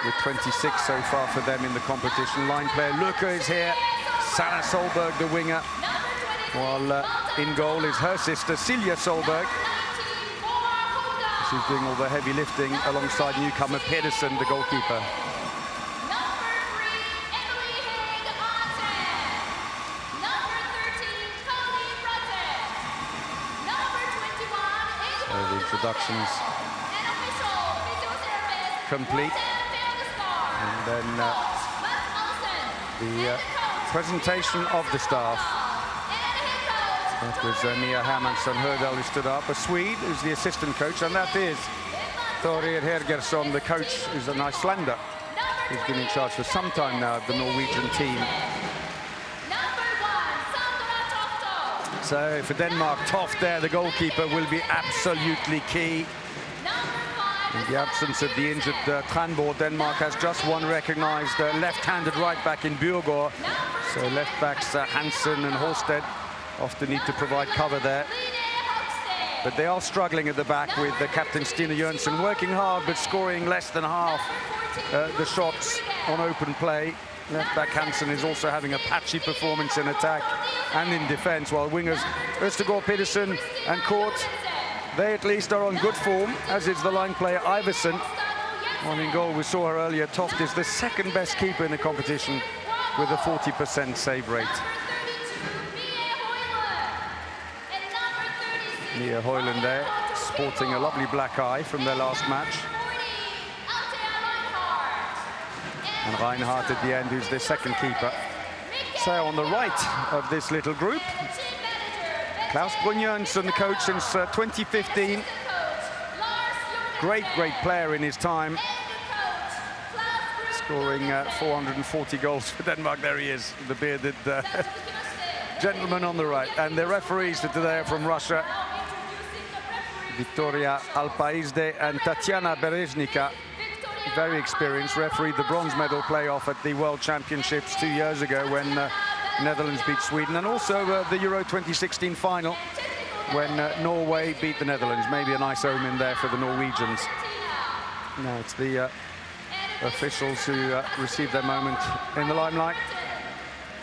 with 26 so far for them in the competition. Line player Luca is here. Sanna Solberg, the winger. While in goal is her sister, Silja Solberg. She's doing all the heavy lifting alongside newcomer Pedersen, the goalkeeper. So the introductions complete. And then the presentation of the staff. That was Mia Hermansson Hördal who stood up. A Swede who's the assistant coach, and that is Thorir Hergersson, the coach, who's an Icelander. He's been in charge for some time now of the Norwegian team. So for Denmark, Toft there, the goalkeeper, will be absolutely key. In the absence of the injured Tranborg, Denmark has just one recognised left-handed right-back in Bjørgaard. So left-backs Hansen and Horsted often need to provide cover there. But they are struggling at the back with the captain Stine Jørgensen working hard but scoring less than half the shots on open play. Left-back Hansen is also having a patchy performance in attack and in defence, while wingers Østergaard, Pedersen and Kort, they at least are on good form, as is the line player Iversen. While in goal, we saw her earlier, Toft is the second best keeper in the competition with a 40% save rate. Mia Højlund there, sporting a lovely black eye from their last match. And Reinhardt at the end, who's their second keeper. So on the right of this little group, Klaus Brynjønsson, the coach since 2015. Great player in his time. Scoring 440 goals for Denmark. There he is, the bearded gentleman on the right. And the referees for today are from Russia. Victoria Alpaizde and Tatiana Berezhnika, very experienced, refereed the bronze medal playoff at the World Championships 2 years ago when Netherlands beat Sweden, and also the Euro 2016 final when Norway beat the Netherlands. Maybe a nice omen there for the Norwegians. Now it's the officials who receive their moment in the limelight.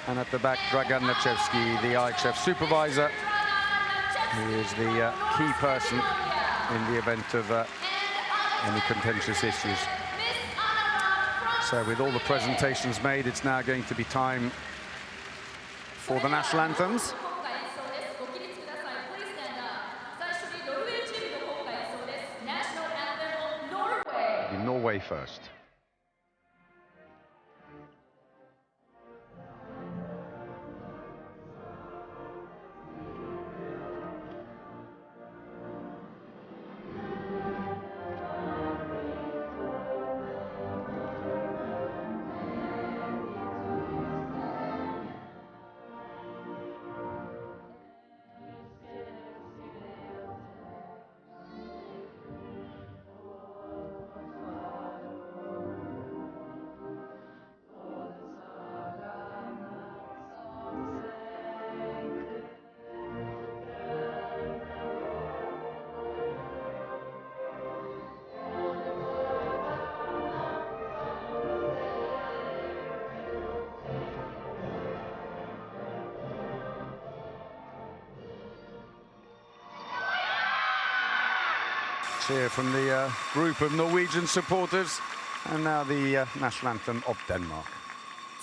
And at the back, Dragan Nechevsky, the IHF supervisor, who is the key person in the event of any contentious issues. So with all the presentations made, it's now going to be time for the national anthems. Norway first. Cheer from the group of Norwegian supporters, and now the national anthem of Denmark.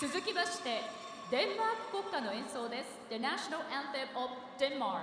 続きまして、デンマーク国歌の演奏です。The National Anthem of Denmark.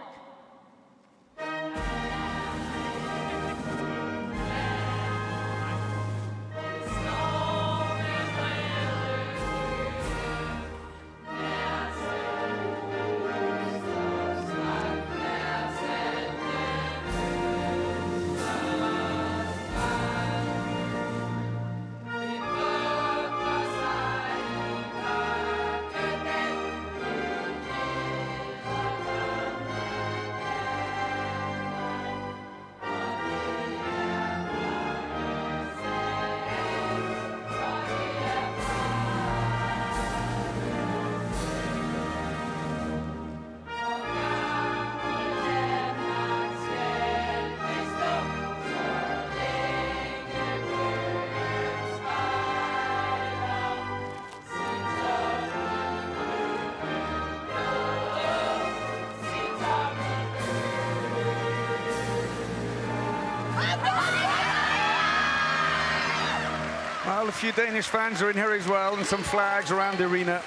Well, a few Danish fans are in here as well, and some flags around the arena.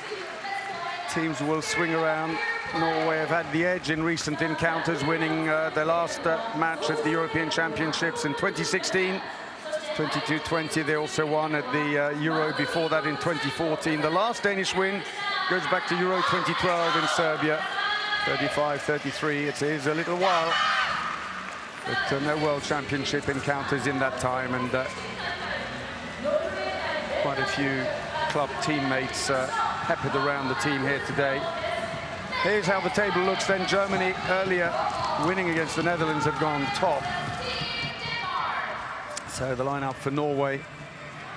Teams will swing around. Norway have had the edge in recent encounters, winning their last match at the European Championships in 2016. 22-20, they also won at the Euro before that in 2014. The last Danish win goes back to Euro 2012 in Serbia, 35-33. It is a little while, but no World Championship encounters in that time, and quite a few club teammates peppered around the team here today. Here's how the table looks then. Germany, earlier winning against the Netherlands, have gone top. So the lineup for Norway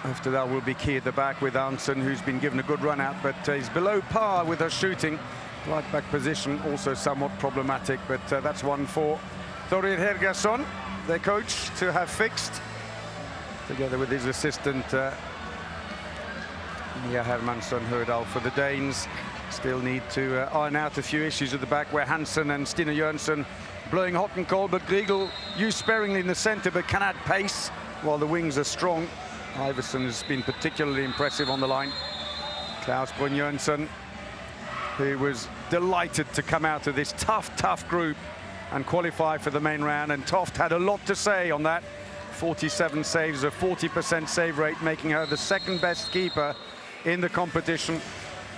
after that will be key at the back with Arntzen, who's been given a good run out, but is below par with her shooting. Right back position also somewhat problematic, but that's one for Thorir Hergason, their coach, to have fixed, together with his assistant Mia Hermansson Hørdal. For the Danes, still need to iron out a few issues at the back, where Hansen and Stine Jørgensen blowing hot and cold, but Griegel used sparingly in the centre but can add pace while the wings are strong. Iversen has been particularly impressive on the line. Klaus Brun-Jørgensen, who was delighted to come out of this tough group and qualify for the main round, and Toft had a lot to say on that. 47 saves, a 40% save rate, making her the second best keeper in the competition.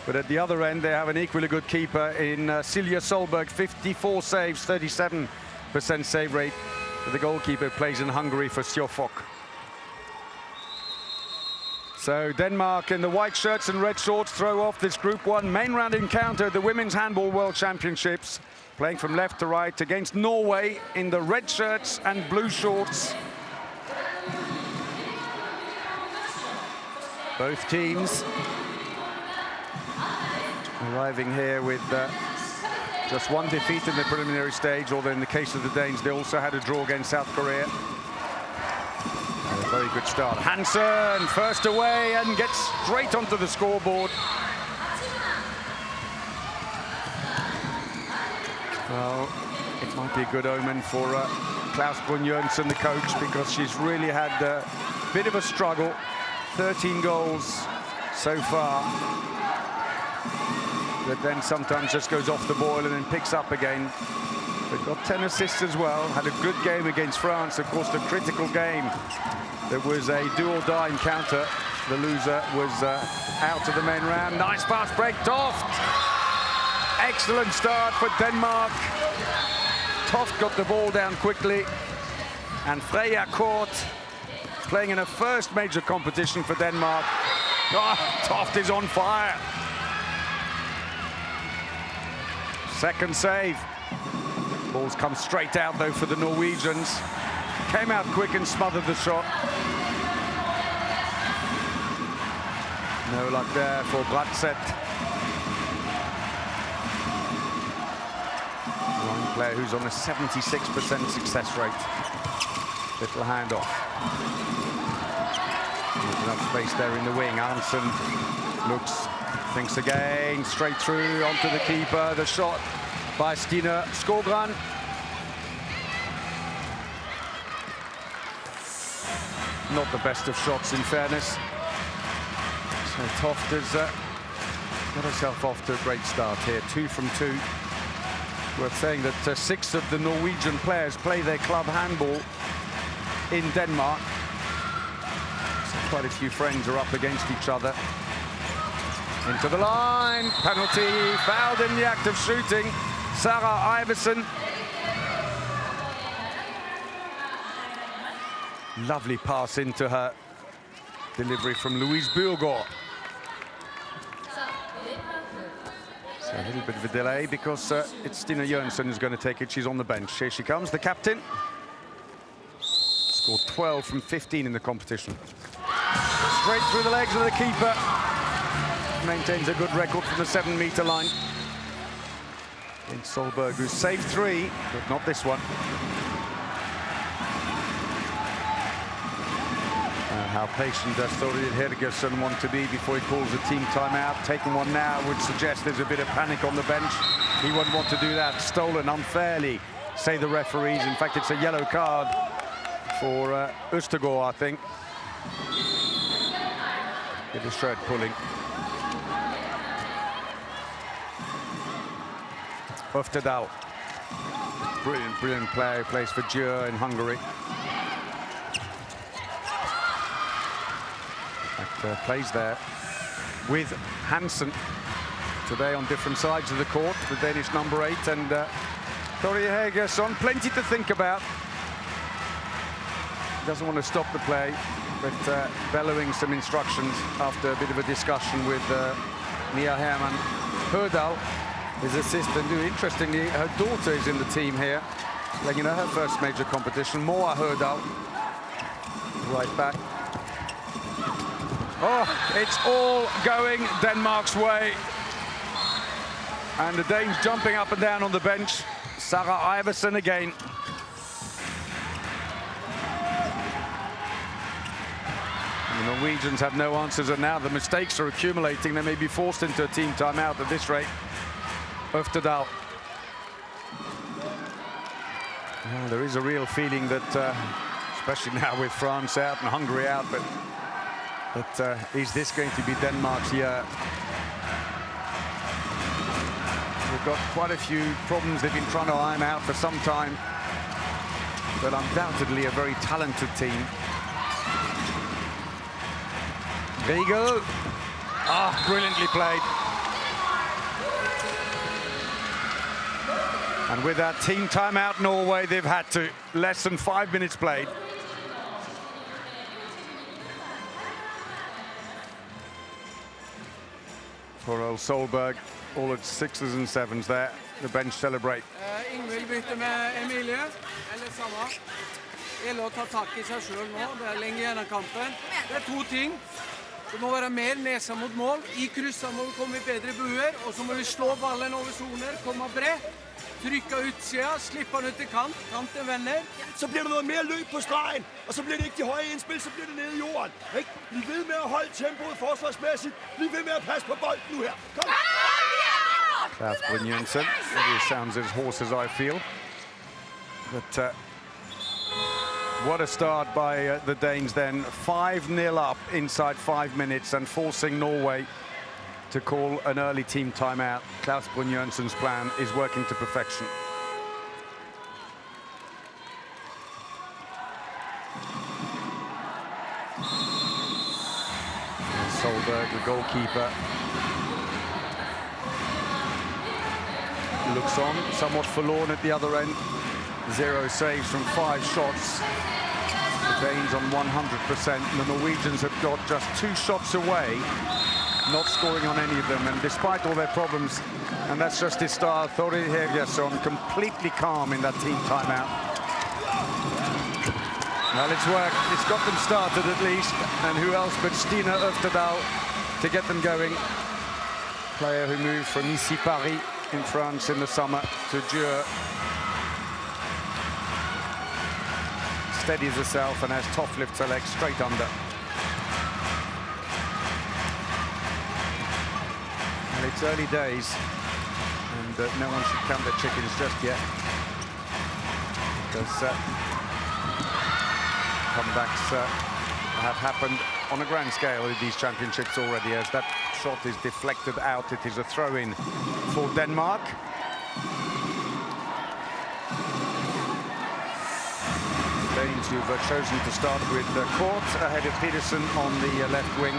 But at the other end, they have an equally good keeper in Silja Solberg, 54 saves, 37% save rate. The goalkeeper plays in Hungary for Sjofok. So Denmark in the white shirts and red shorts throw off this Group 1 main round encounter at the Women's Handball World Championships, playing from left to right against Norway in the red shirts and blue shorts. Both teams arriving here with just one defeat in the preliminary stage, although in the case of the Danes, they also had a draw against South Korea. A very good start. Hansen first away and gets straight onto the scoreboard. Well, it might be a good omen for Klaus Brun-Jørgensen, the coach, because she's really had a bit of a struggle. 13 goals so far, but then sometimes just goes off the boil and then picks up again. They've got 10 assists as well. Had a good game against France, of course, the critical game. There was a do-or-die encounter. The loser was out of the main round. Nice pass break, Toft. Excellent start for Denmark. Toft got the ball down quickly, and Freya Kort, playing in her first major competition for Denmark. Oh, Toft is on fire. Second save. Ball's come straight out, though, for the Norwegians. Came out quick and smothered the shot. No luck there for Bratset. One player who's on a 76% success rate. Little handoff. Enough space there in the wing. Arntzen looks, thinks again, straight through onto the keeper. The shot by Stine Skogran. Not the best of shots, in fairness. So Toft has got herself off to a great start here. 2 from 2. Worth saying that 6 of the Norwegian players play their club handball in Denmark. So quite a few friends are up against each other. Into the line, penalty, fouled in the act of shooting. Sarah Iversen. Lovely pass into her. Delivery from Louise Burgaard. So a little bit of a delay because it's Stine Jørgensen who's going to take it. She's on the bench. Here she comes, the captain. Scored 12 from 15 in the competition. Straight through the legs of the keeper. Maintains a good record from the 7-meter line. In Solberg, who saved 3, but not this one. How patient does Thorir Hergason want to be before he calls a team timeout? Taking one now would suggest there's a bit of panic on the bench. He wouldn't want to do that. Stolen unfairly, say the referees. In fact, it's a yellow card for Østergaard, I think. Get his shirt pulling. Öftedal. Brilliant player, plays for Győr in Hungary. But, plays there with Hansen. Today on different sides of the court, the Danish number 8 and Tori Hegerson. Plenty to think about. Doesn't want to stop the play, but bellowing some instructions after a bit of a discussion with Mia Hermann. Hørdal, his assistant, who interestingly, her daughter is in the team here, playing in her first major competition. Moa Hørdal, right back. Oh, it's all going Denmark's way. And the Danes jumping up and down on the bench. Sarah Iversen again. The Norwegians have no answers, and now the mistakes are accumulating. They may be forced into a team timeout at this rate. Öftedal. There is a real feeling that, especially now with France out and Hungary out, but is this going to be Denmark's year? They've got quite a few problems they've been trying to iron out for some time, but undoubtedly a very talented team. Riegel. Ah, brilliantly played. And with that team timeout, Norway, they've had to. Less than 5 minutes played. For old Solberg, all at 6s and 7s there. The bench celebrate. Ingvild bytter med Emilie, eller samme. Gjelder å ta tak I seg selv nå, det lenge igjen av kampen. Det 2 ting. Det må være mer nesa mot mål. I krysset må vi komme I bedre buer, og så må vi slå ballen over zoner, komme bredt, trykke utsida, slippe den ut til kant, kanten vender. Så bliver der noget mere løb på stregen, og så bliver det ikke de høje indspil, så bliver det nede I jorden. Ikke? Bliv ved med at holde tempoet forsvarsmæssigt. Bliv ved med at passe på bolden nu her. Kom! That's Brynjolfsson. It sounds as hoarse as I feel. But what a start by the Danes then. 5-0 up inside 5 minutes and forcing Norway to call an early team timeout. Klaus Brynjolfsson's plan is working to perfection. Solberg, the goalkeeper, looks on, somewhat forlorn at the other end. 0 saves from 5 shots. The Danes on 100%. The Norwegians have got just 2 shots away, not scoring on any of them, and despite all their problems, and that's just his star, Tori Hegerson, completely calm in that team timeout. Well, it's worked. It's got them started at least, and who else but Stina Öftedal to get them going. Player who moved from Ici Paris in France in the summer to Győr. Steadies herself and has top lifts her legs straight under. And it's early days, and no one should count their chickens just yet, because comebacks have happened on a grand scale in these championships already. As that shot is deflected out, it is a throw-in for Denmark. Danes who've chosen to start with Court ahead of Peterson on the left wing.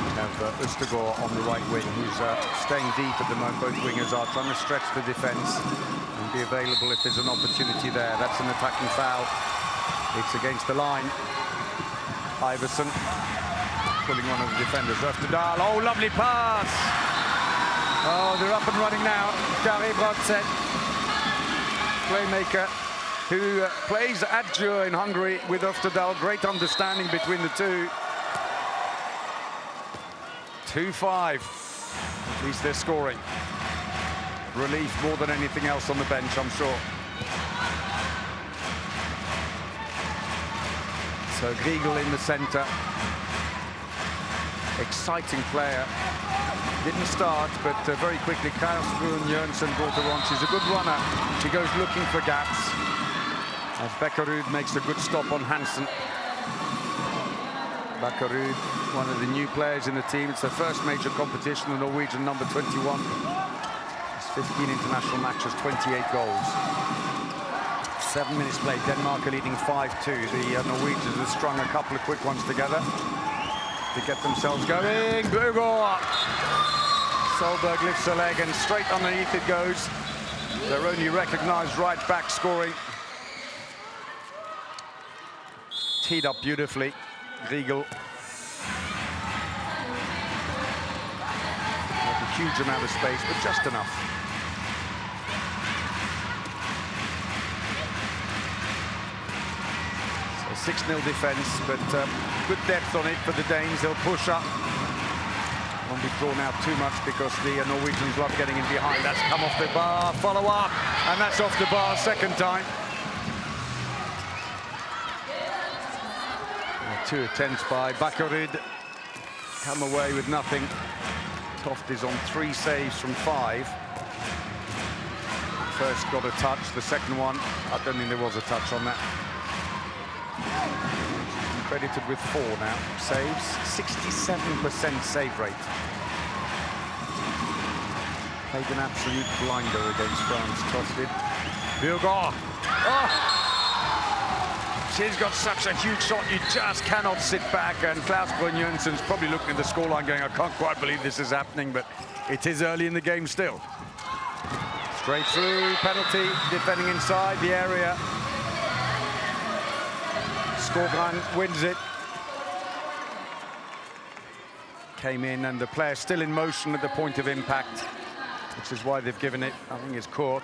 We have Østegård on the right wing, who's staying deep at the moment. Both wingers are trying to stretch the defence and be available if there's an opportunity there. That's an attacking foul. It's against the line. Iversen pulling one of the defenders. Öftedal, oh, lovely pass! Oh, they're up and running now. Kari Bratseth, playmaker, who plays at Győr in Hungary with Öftedal. Great understanding between the two. 2-5. At least they're scoring. Relief more than anything else on the bench, I'm sure. So Riegel in the centre. Exciting player. Didn't start, but very quickly Klaus Brynjolfsson brought her on. She's a good runner. She goes looking for gaps. As Bekkerud makes a good stop on Hansen. Bekkerud, one of the new players in the team. It's their first major competition, the Norwegian number 21. It's 15 international matches, 28 goals. 7 minutes played, Denmark are leading 5-2. The Norwegians have strung a couple of quick ones together to get themselves going. Bugård! Solberg lifts a leg and straight underneath it goes. Their only recognized right back scoring. Teed up beautifully, Riegel. Not a huge amount of space, but just enough. So 6-0 defense, but good depth on it for the Danes. They'll push up. Won't be drawn out too much because the Norwegians love getting in behind. That's come off the bar, follow up, and that's off the bar second time. 2 attempts by Bekkerud, come away with nothing. Toft is on 3 saves from 5. First got a touch, the second one, I don't think there was a touch on that. Credited with 4 now. Saves, 67% save rate. Played an absolute blinder against France, Toft did. Bugård! Oh! She's got such a huge shot, you just cannot sit back. And Klaus Brynjolfsson's probably looking at the scoreline going, I can't quite believe this is happening, but it is early in the game still. Straight through, penalty, defending inside the area. Skogran wins it. Came in and the player still in motion at the point of impact, which is why they've given it, I think it's Kort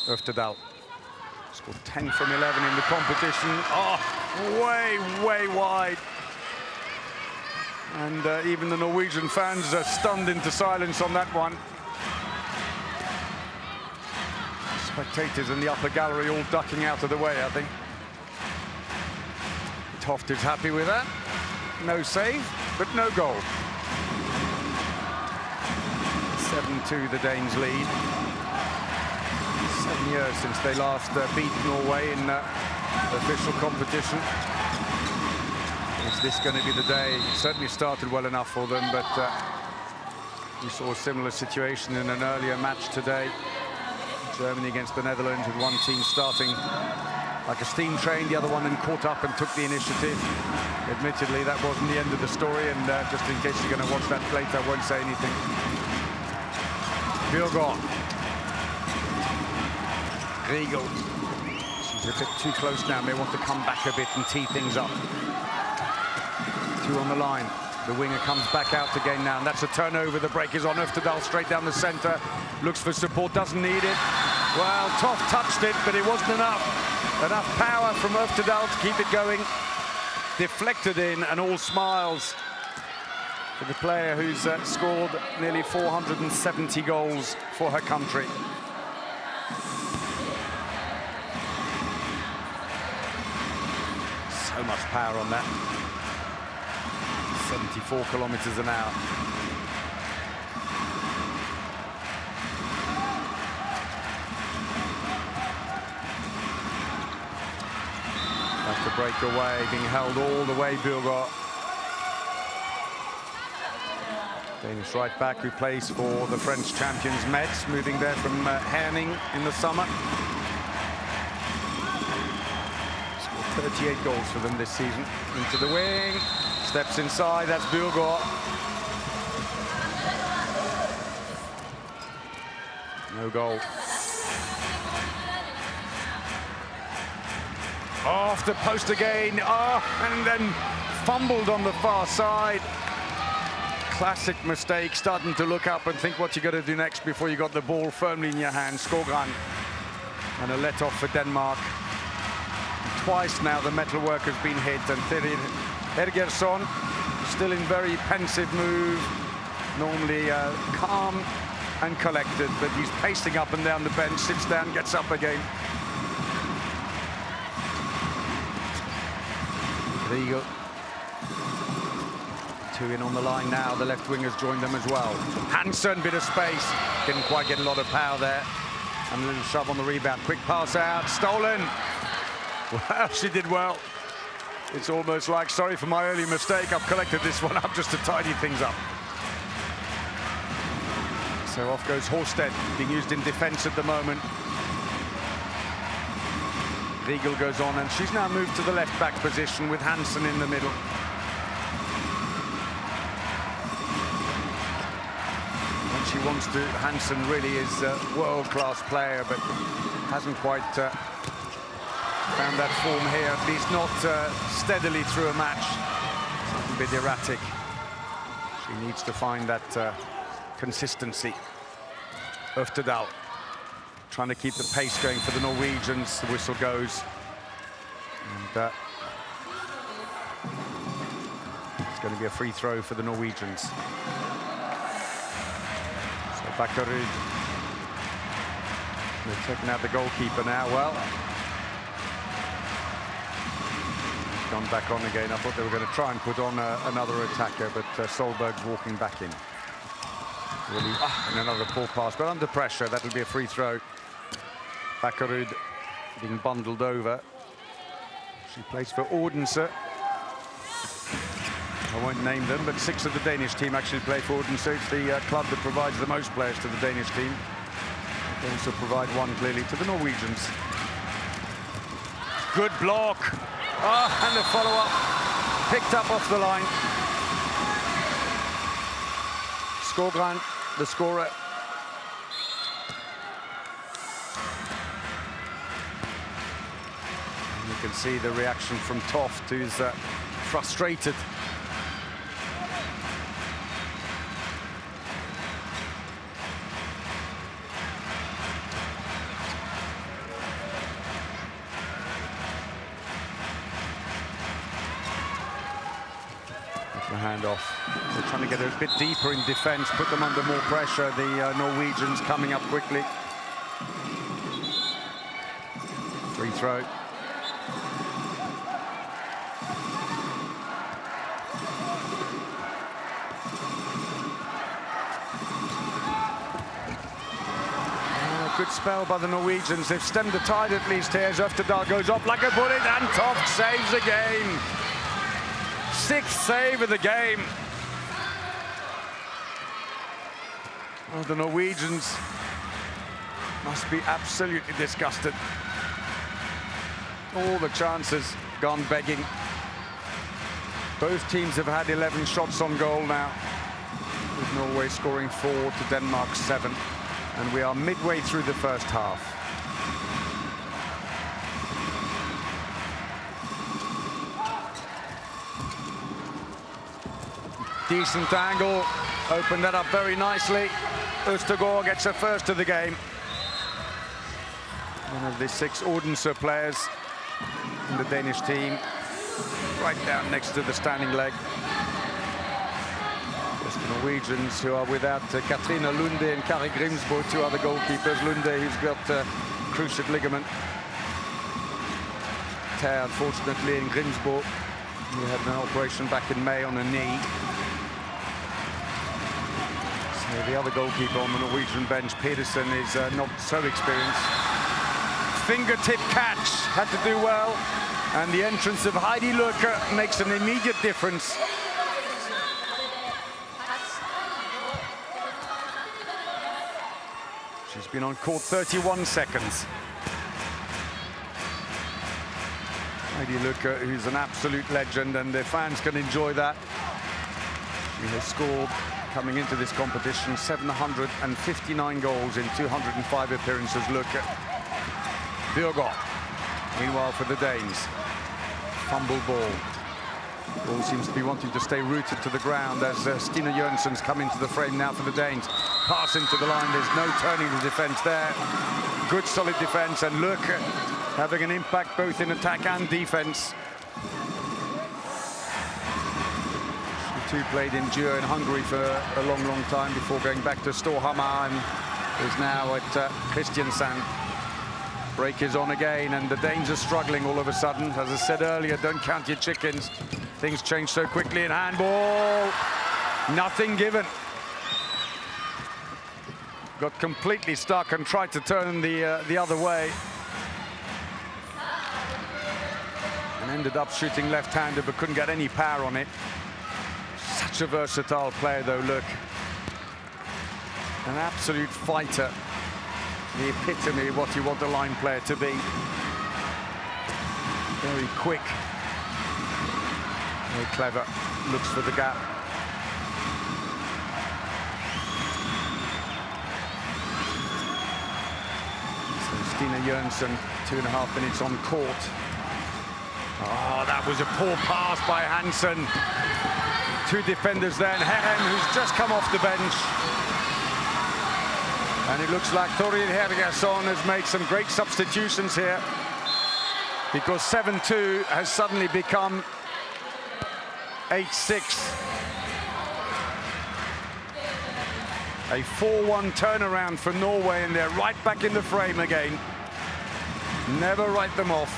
Øftedal. Scored 10 from 11 in the competition. Oh, way wide. And even the Norwegian fans are stunned into silence on that one. Spectators in the upper gallery all ducking out of the way, I think. Toft is happy with that. No save, but no goal. 7-2, the Danes lead. 7 years since they last beat Norway in official competition. Is this going to be the day? It certainly started well enough for them, but we saw a similar situation in an earlier match today. Germany against the Netherlands, with one team starting like a steam train, the other one then caught up and took the initiative. Admittedly, that wasn't the end of the story, and just in case you're going to watch that later, I won't say anything. Bugård. Riegel. She's a bit too close now, may want to come back a bit and tee things up. 2 on the line. The winger comes back out again now, and that's a turnover. The break is on Øftedal, straight down the centre. Looks for support, doesn't need it. Well, Toft touched it, but it wasn't enough. Enough power from Øftedal to keep it going. Deflected in, and all smiles for the player who's scored nearly 470 goals for her country. So much power on that. 74 kilometers an hour. That's the breakaway, being held all the way, Bugård. Danish right back who plays for the French champions Metz, moving there from Herning in the summer. Scored 38 goals for them this season. Into the wing, steps inside, that's Bugård. No goal. Off the post again, and then fumbled on the far side. Classic mistake, starting to look up and think what you got to do next before you got the ball firmly in your hand. Skogran, and a let off for Denmark. Twice now the metalwork has been hit, and Hergersson still in very pensive move, normally calm and collected, but he's pacing up and down the bench, sits down, gets up again. Riegel. 2 in on the line now, the left wingers joined them as well. Hansen, bit of space, didn't quite get a lot of power there. And a little shove on the rebound, quick pass out, stolen. Well, she did well. It's almost like, sorry for my early mistake, I've collected this one up just to tidy things up. So off goes Horsted, being used in defense at the moment. Riegel goes on, and she's now moved to the left back position with Hansen in the middle. What she wants to, Hansen really is a world-class player, but hasn't quite found that form here, at least not steadily through a match. It's a bit erratic. She needs to find that consistency. Øftedal trying to keep the pace going for the Norwegians. The whistle goes. And it's going to be a free throw for the Norwegians. So Bakkerud, they're taking out the goalkeeper now. Well, gone back on again. I thought they were going to try and put on another attacker, but Solberg's walking back in. Really, and another poor pass, but under pressure, that'll be a free throw. Bakkerud being bundled over. She plays for Odense. I won't name them, but 6 of the Danish team actually play for Odense. It's the club that provides the most players to the Danish team. They also provide one clearly to the Norwegians. Good block. Oh, and the follow-up picked up off the line. Skogran, the scorer. And you can see the reaction from Toft, who's frustrated. The handoff. They're trying to get a bit deeper in defense, put them under more pressure. The Norwegians coming up quickly. Free throw. Good spell by the Norwegians. They've stemmed the tide at least here. Øftedal goes up like a bullet, and Toft saves again. 6th save of the game. Oh, the Norwegians must be absolutely disgusted. All the chances gone begging. Both teams have had 11 shots on goal now, with Norway scoring 4 to Denmark's 7. And we are midway through the first half. Decent angle, opened that up very nicely. Østegård gets her first of the game. One of the 6 Odense players in the Danish team, right down next to the standing leg. It's the Norwegians who are without Katrine Lunde and Kari Grimsbo, 2 other goalkeepers. Lunde, who's got cruciate ligament tear, unfortunately, in Grimsbo. He had an operation back in May on a knee. The other goalkeeper on the Norwegian bench, Pedersen, is not so experienced. Fingertip catch, had to do well. And the entrance of Heidi Løkke makes an immediate difference. She's been on court 31 seconds. Heidi Løkke, who's an absolute legend, and their fans can enjoy that. She has scored, coming into this competition, 759 goals in 205 appearances. Look at Bjørgaard. Meanwhile, for the Danes, fumble ball. Ball seems to be wanting to stay rooted to the ground as Stine Jørgensen's come into the frame now for the Danes. Pass into the line, there's no turning the defense there. Good solid defense, and look, having an impact both in attack and defense. She played in Djur in Hungary for a long, long time before going back to Storhamar, and is now at Kristiansand. Break is on again, and the Danes are struggling all of a sudden. As I said earlier, don't count your chickens. Things change so quickly in handball. Nothing given. Got completely stuck and tried to turn the other way. Ended up shooting left-handed, but couldn't get any power on it. Such a versatile player, though, look. An absolute fighter. The epitome of what you want a line player to be. Very quick. Very clever. Looks for the gap. So Stina Jørgensen, 2.5 minutes on court. Oh, that was a poor pass by Hansen. 2 defenders there, and Herren, who's just come off the bench. And it looks like Thorir Hergersson has made some great substitutions here, because 7-2 has suddenly become 8-6. A 4-1 turnaround for Norway, and they're right back in the frame again. Never write them off.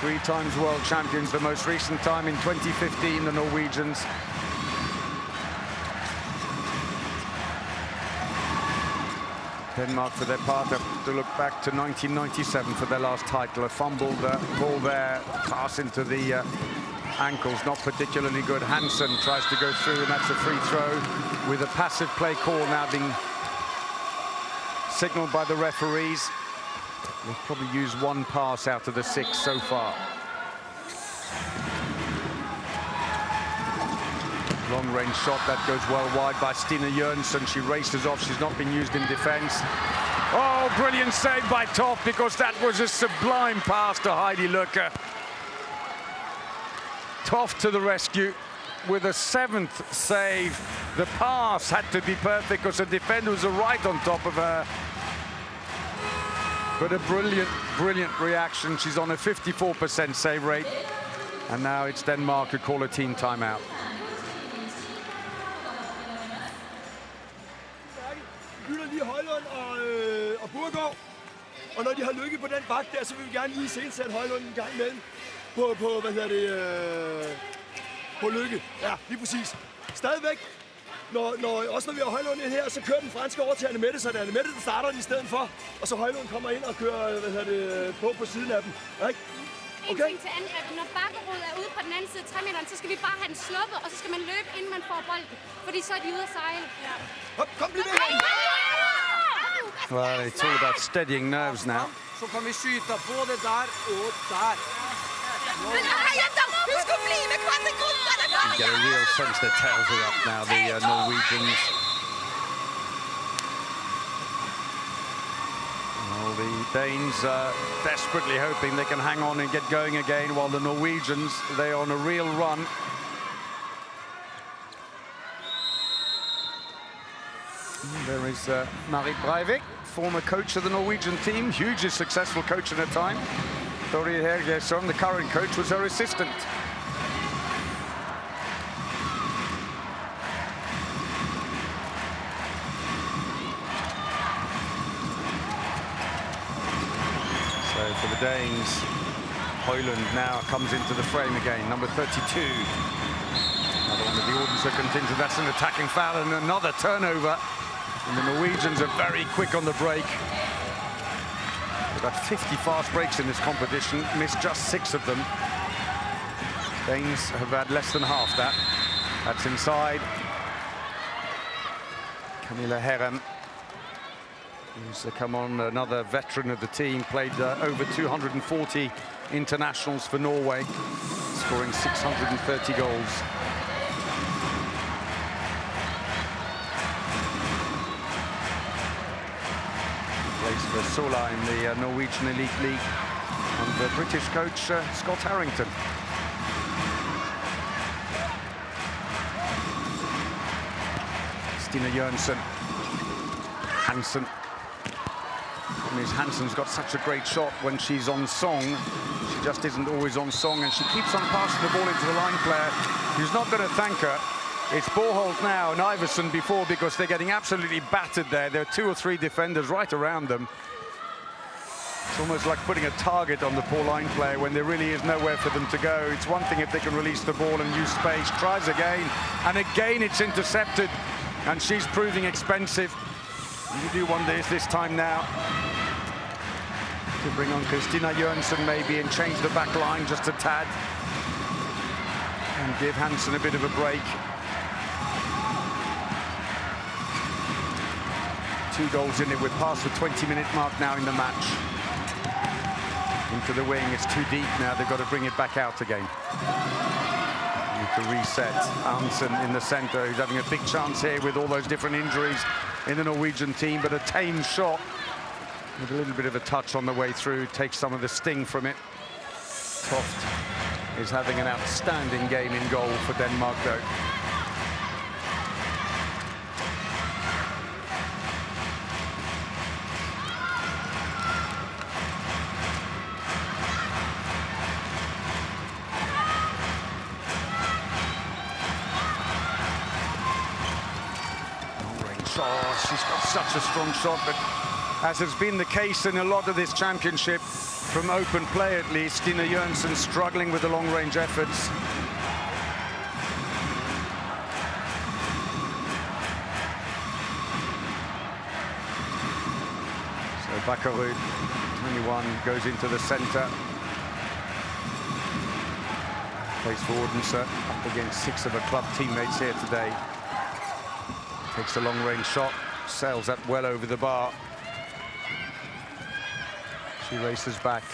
3 times world champions, the most recent time in 2015, the Norwegians. Denmark, for their part, have to look back to 1997 for their last title. A fumbled ball there, pass into the ankles, not particularly good. Hansen tries to go through, and that's a free throw, with a passive play call now being signaled by the referees. They've probably used 1 pass out of the 6 so far. Long-range shot that goes well wide by Stina Jørgensen. She races off. She's not been used in defense. Oh, brilliant save by Toft, because that was a sublime pass to Heidi Løkke. Toft to the rescue with a 7th save. The pass had to be perfect because the defender was right on top of her. But a brilliant, brilliant reaction. She's on a 54% save rate. And now it's Denmark who call a team timeout. Højlund og Burgaard. Og når de har Løkke på den bak der, så vil vi gerne lige iscenesætte Højlund en gang imellem på på Løkke. Ja, lige præcis. Stadigvæk, også når vi har Højlund ind her, så kører den franske over til Annemette, så det er Annemette, der starter den i stedet for. Og så Højlund kommer ind og kører på siden af dem. Ikke? En ting til angrebet. Når Bakkerud er ude på den anden side af 3-meteren, så skal vi bare have den sluppet, og så skal man løbe, inden man får bolden. Fordi så er de ude at sejle. Ja. Hop, kom lige med! Well, it's all about steadying nerves now. Så kan vi skyte både der og der. You get a real sense their tails are up now, the Norwegians. Well, the Danes are desperately hoping they can hang on and get going again, while the Norwegians, they're on a real run. There is Marit Breivik, former coach of the Norwegian team, hugely successful coach in her time. Thorir Hergersson, the current coach, was her assistant. So for the Danes, Højlund now comes into the frame again, number 32. Another one of the Odense contingent. That's an attacking foul and another turnover. And the Norwegians are very quick on the break. They've got 50 fast breaks in this competition, missed just 6 of them. Danes have had less than half that. That's inside. Camilla Herren, who's come on, another veteran of the team, played over 240 internationals for Norway, scoring 630 goals. Plays for Sola in the Norwegian Elite League under British coach Scott Harrington. Stina Jørgensen. Hansen. Hansen's got such a great shot when she's on song. She just isn't always on song, and she keeps on passing the ball into the line player who's not going to thank her. It's Borholt now and Iversen before, because they're getting absolutely battered there. There are 2 or 3 defenders right around them. It's almost like putting a target on the poor line player when there really is nowhere for them to go. It's one thing if they can release the ball and use space. Tries again, and again it's intercepted, and she's proving expensive. You do wonder if this time now To bring on Christina Jørgensen maybe and change the back line just a tad. And give Hansen a bit of a break. 2 goals in it. We're past the 20-minute mark now in the match. Into the wing, it's too deep now. They've got to bring it back out again. Need to reset. Hansen in the center, who's having a big chance here with all those different injuries in the Norwegian team, but a tame shot with a little bit of a touch on the way through, takes some of the sting from it. Toft is having an outstanding game in goal for Denmark, though. Oh, she's got such a strong shot, but as has been the case in a lot of this championship, from open play at least, Stina Jørgensen struggling with the long-range efforts. So Bakkerud, 21, goes into the centre. Plays for Odense, up against 6 of her club teammates here today. Takes a long-range shot, sails that well over the bar. She races back.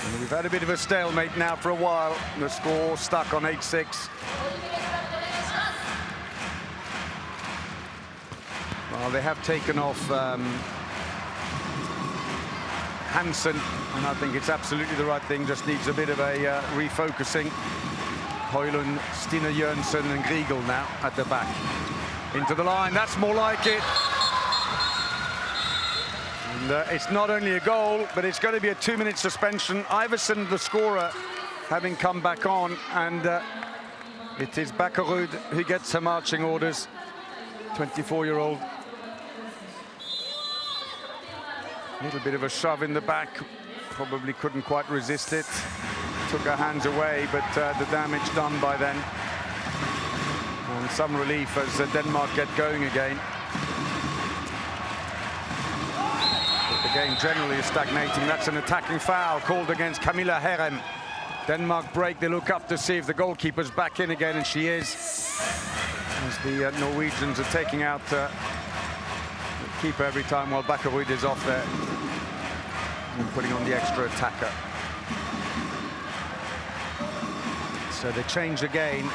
And we've had a bit of a stalemate now for a while. The score stuck on 8-6. Well, they have taken off Hansen, and I think it's absolutely the right thing. Just needs a bit of a refocusing. Højlund, Stina Jørgensen and Griegel now at the back. Into the line, that's more like it. And it's not only a goal, but it's going to be a 2-minute suspension. Iversen, the scorer, having come back on, and it is Bakkerud who gets her marching orders. 24-year-old. A little bit of a shove in the back, probably couldn't quite resist it. Took her hands away, but the damage done by then. And some relief as Denmark get going again. But the game generally is stagnating. That's an attacking foul called against Camilla Herrem. Denmark break, they look up to see if the goalkeeper's back in again, and she is. As the Norwegians are taking out the keeper every time while Bakkerud is off there. And putting on the extra attacker. So they change again.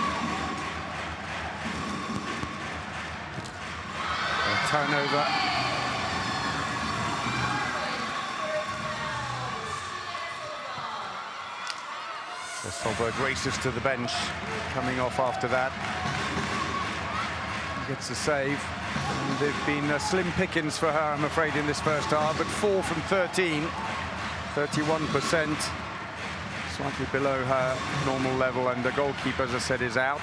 A turnover. So Solberg races to the bench, coming off after that. Gets a save. And they've been slim pickings for her, I'm afraid, in this first half, but 4 from 13, 31%. Slightly below her normal level, and the goalkeeper, as I said, is out.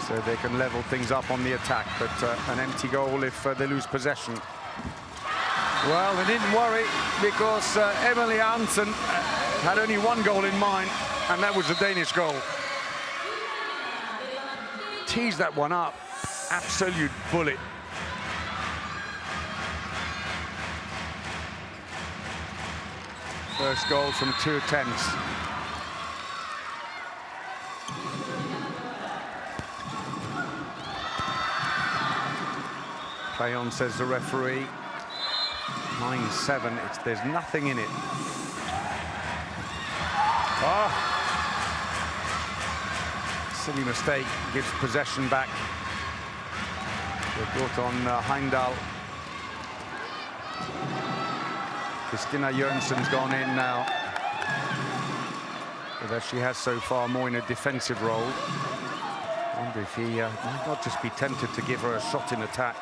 So they can level things up on the attack, but an empty goal if they lose possession. Well, they didn't worry, because Emily Hansen had only 1 goal in mind, and that was the Danish goal. Teased that one up. Absolute bullet. First goal from 2 attempts. Play on, says the referee. 9-7, there's nothing in it. Oh! Silly mistake, gives possession back. They've brought on Heimdal. Christina Jørgensen's gone in now. But as she has so far more in a defensive role. I wonder if he might not just be tempted to give her a shot in attack.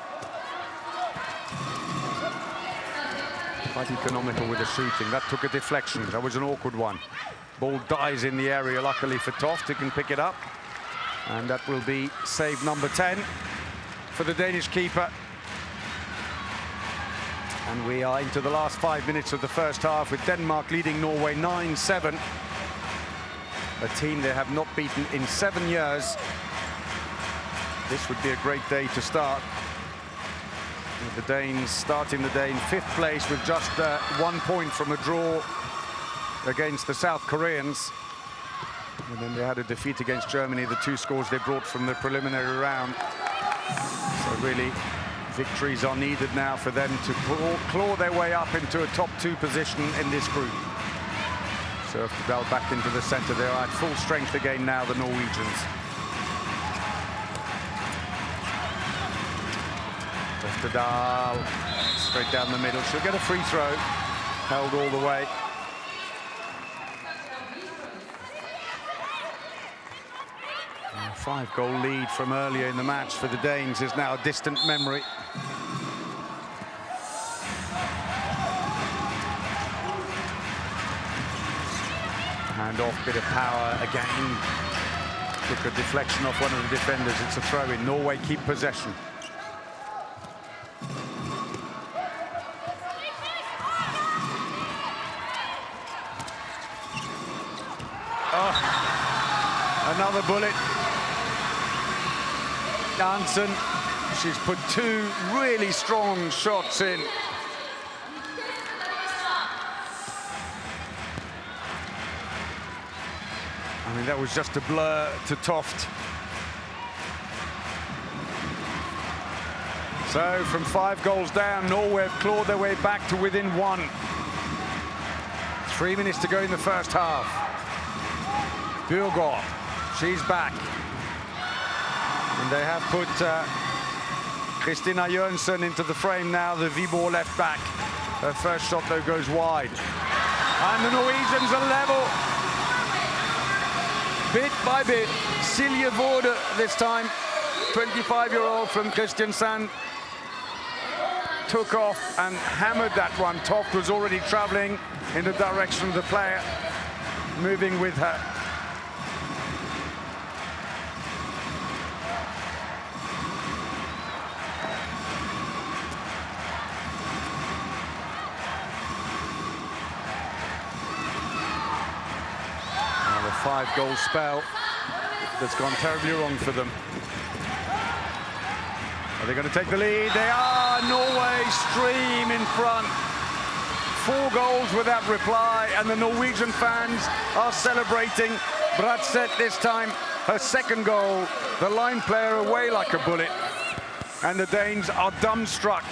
Quite economical with the shooting. That took a deflection. That was an awkward one. Ball dies in the area, luckily for Toft, who can pick it up. And that will be save number 10 for the Danish keeper. And we are into the last 5 minutes of the first half, with Denmark leading Norway 9-7. A team they have not beaten in 7 years. This would be a great day to start The Danes starting the day in 5th place with just 1 point from a draw against the South Koreans. And then they had a defeat against Germany, the 2 scores they brought from the preliminary round. So really, victories are needed now for them to claw their way up into a top 2 position in this group. So Öftedal back into the center. They are at full strength again now, the Norwegians. Öftedal straight down the middle. She'll get a free throw, held all the way. A 5-goal lead from earlier in the match for the Danes is now a distant memory. Hand off, bit of power again. Took a deflection off one of the defenders. It's a throw in. Norway keep possession. Oh, another bullet. Jansen, she's put 2 really strong shots in. I mean, that was just a blur to Toft. So, from 5 goals down, Norway have clawed their way back to within 1. 3 minutes to go in the first half. Bjørgaard, she's back. And they have put Christina Jørgensen into the frame now, the Viborg left back. Her first shot, though, goes wide. And the Norwegians are level. Bit by bit, Silje Vorde this time, 25-year-old from Kristiansand, took off and hammered that one. Toft was already traveling in the direction of the player, moving with her. Now the 5-goal spell that's gone terribly wrong for them. Are they going to take the lead? They are! Norway stream in front. 4 goals without reply, and the Norwegian fans are celebrating. Bratseth this time, her 2nd goal. The line player away like a bullet. And the Danes are dumbstruck.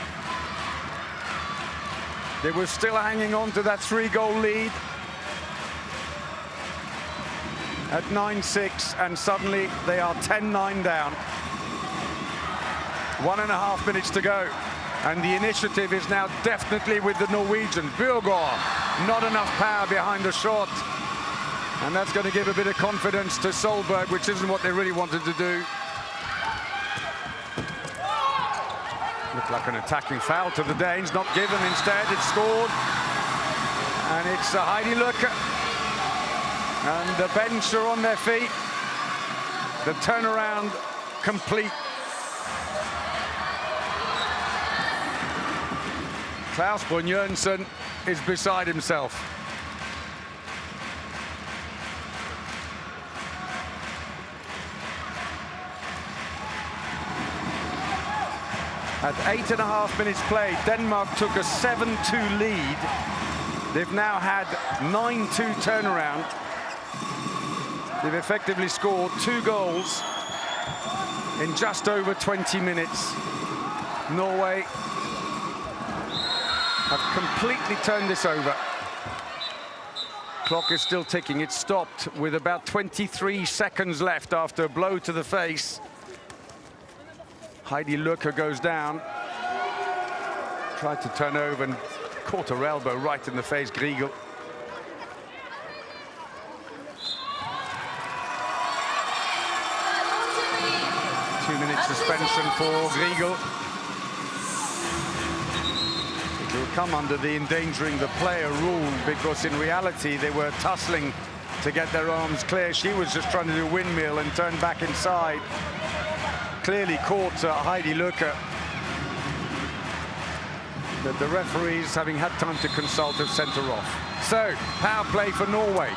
They were still hanging on to that 3-goal lead at 9-6, and suddenly they are 10-9 down. 1.5 minutes to go, and the initiative is now definitely with the Norwegians. Bjørgaard, not enough power behind the shot, and that's going to give a bit of confidence to Solberg, which isn't what they really wanted to do. Looked like an attacking foul to the Danes, not given. Instead, it's scored, and it's Heidi Løkke, and the bench are on their feet. The turnaround complete. Klaus Brun-Jørgensen is beside himself. At 8.5 minutes played, Denmark took a 7-2 lead. They've now had 9-2 turnaround. They've effectively scored 2 goals in just over 20 minutes. Norway have completely turned this over. Clock is still ticking. It stopped with about 23 seconds left after a blow to the face. Heidi Løkke goes down. Tried to turn over and caught her elbow right in the face, Griegel. Two-minute suspension for Griegel. It will come under the endangering the player rule, because in reality they were tussling to get their arms clear. She was just trying to do a windmill and turn back inside. Clearly caught Heidi Løkke. The referees, having had time to consult, have sent her off. So, power play for Norway.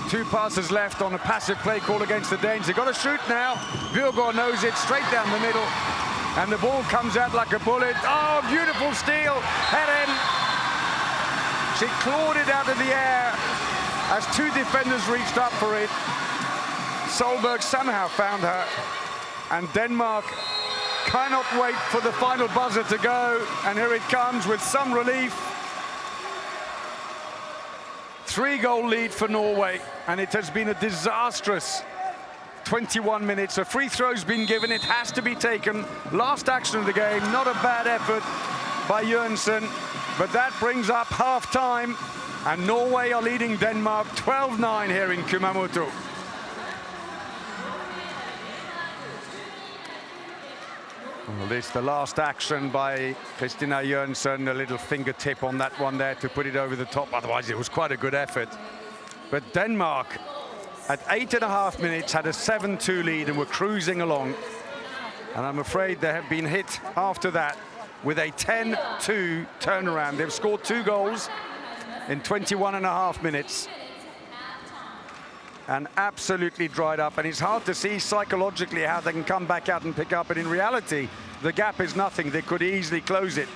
2 passes left on a passive play call against the Danes. They've got to shoot now. Bjørgaard knows it, straight down the middle. And the ball comes out like a bullet. Oh, beautiful steal. Head in. She clawed it out of the air as two defenders reached up for it. Solberg somehow found her. And Denmark cannot wait for the final buzzer to go. And here it comes with some relief. 3-goal lead for Norway. And it has been a disastrous 21 minutes. A free throw's been given. It has to be taken. Last action of the game. Not a bad effort by Jørgensen. But that brings up half-time. And Norway are leading Denmark 12-9 here in Kumamoto. Well, this is the last action by Christina Jørgensen. A little fingertip on that one there to put it over the top. Otherwise, it was quite a good effort. But Denmark, at 8.5 minutes, had a 7-2 lead and were cruising along. And I'm afraid they have been hit after that with a 10-2 turnaround. They've scored 2 goals in 21.5 minutes. And absolutely dried up. And it's hard to see psychologically how they can come back out and pick up. But in reality, the gap is nothing. They could easily close it.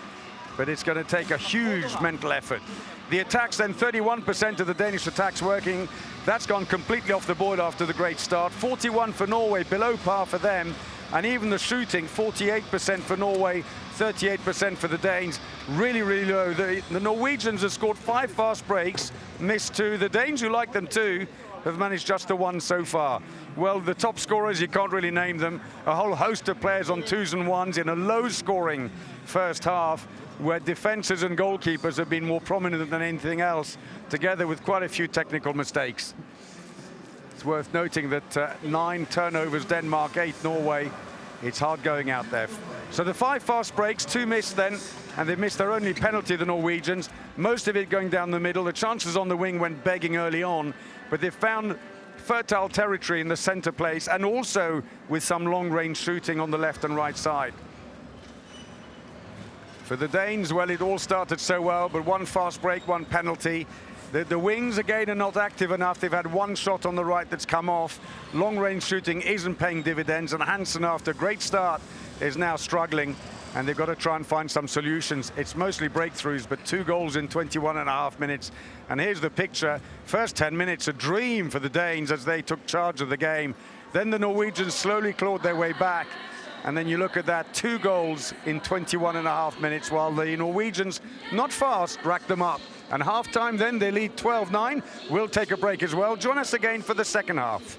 But it's going to take a huge mental effort. The attacks then, 31% of the Danish attacks working. That's gone completely off the board after the great start. 41 for Norway, below par for them. And even the shooting, 48% for Norway, 38% for the Danes. Really, really low. The Norwegians have scored 5 fast breaks, missed 2. The Danes, who like them too, have managed just the 1 so far. Well, the top scorers, you can't really name them. A whole host of players on 2s and 1s in a low-scoring first half, where defenses and goalkeepers have been more prominent than anything else, together with quite a few technical mistakes. It's worth noting that 9 turnovers, Denmark, 8 Norway. It's hard going out there. So the 5 fast breaks, 2 missed then, and they missed their only penalty, the Norwegians. Most of it going down the middle. The chances on the wing went begging early on, but they found fertile territory in the center place, and also with some long-range shooting on the left and right side. For the Danes, well, it all started so well, but 1 fast break, 1 penalty. The wings, again, are not active enough. They've had 1 shot on the right that's come off. Long-range shooting isn't paying dividends, and Hansen, after a great start, is now struggling, and they've got to try and find some solutions. It's mostly breakthroughs, but 2 goals in 21.5 minutes. And here's the picture. First 10 minutes, a dream for the Danes as they took charge of the game. Then the Norwegians slowly clawed their way back. And then you look at that, 2 goals in 21.5 minutes, while the Norwegians, not fast, racked them up. And half-time then, they lead 12-9. We'll take a break as well. Join us again for the second half.